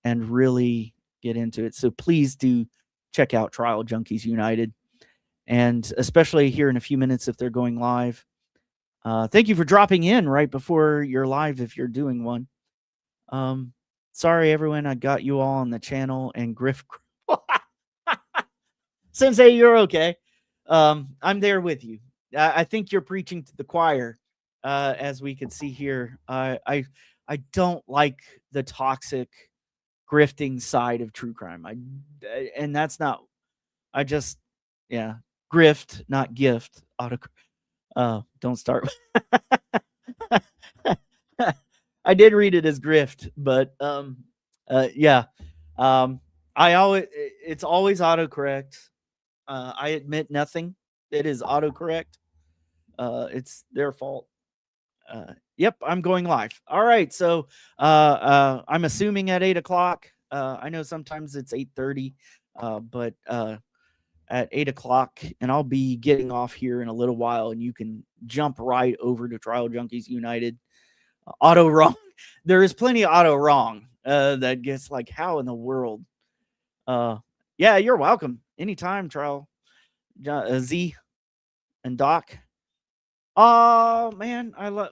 really get into it. So please do check out Trial Junkies United, and especially here in a few minutes if they're going live. Thank you for dropping in right before you're live if you're doing one. Sorry, everyone, I got you all on the channel and Griff. Sensei, you're okay. I'm there with you. I think you're preaching to the choir, as we can see here. I don't like the toxic grifting side of true crime. And that's not. I just, yeah, grift, not gift. Don't start. I did read it as grift, but yeah. Um, it's always autocorrect. I admit nothing. It is autocorrect. It's their fault. Yep, I'm going live. All right, so I'm assuming at 8 o'clock. I know sometimes it's 8:30, but at 8 o'clock, and I'll be getting off here in a little while, and you can jump right over to Trial Junkies United. Auto wrong. There is plenty of auto wrong that gets like, how in the world? Yeah, you're welcome. Anytime, Trial Z and Doc. Oh man, I love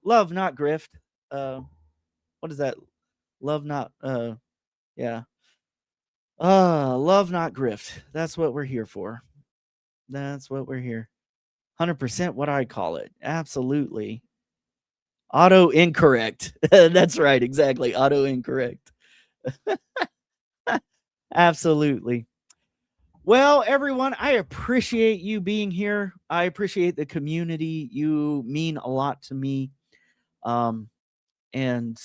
love not grift. What is that? Love not yeah. Love not grift. That's what we're here for. That's what we're here. 100% what I call it. Absolutely. Auto incorrect. That's right, exactly. Auto incorrect. Absolutely. Well, everyone, I appreciate you being here. I appreciate the community. You mean a lot to me. And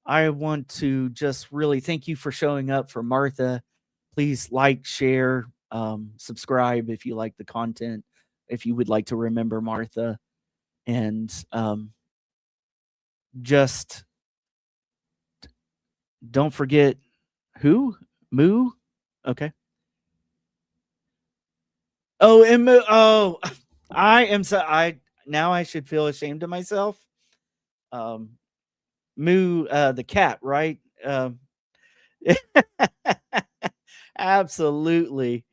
I want to just really thank you for showing up for Martha. Please like, share, subscribe if you like the content, if you would like to remember Martha. And just don't forget who? Moo? Okay. Oh, and Moo. Oh, I should feel ashamed of myself. Um, Moo, the cat, right? Absolutely.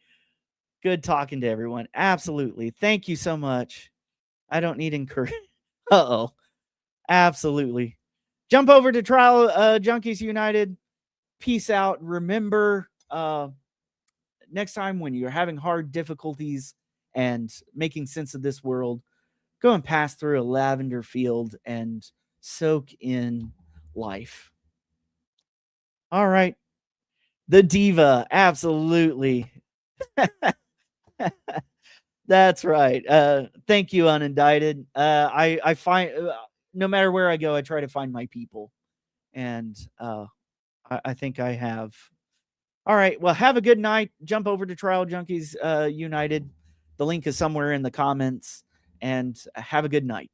Good talking to everyone. Absolutely. Thank you so much. I don't need encouragement. Uh-oh. Absolutely. Jump over to Trial Junkies United. Peace out. Remember, next time when you're having hard difficulties and making sense of this world, go and pass through a lavender field and soak in life. All right. The diva. Absolutely. That's right. Thank you, Unindicted. I find no matter where I go, I try to find my people, and I think I have All right. Well, have a good night. Jump over to Trial Junkies United. The link is somewhere in the comments. And have a good night.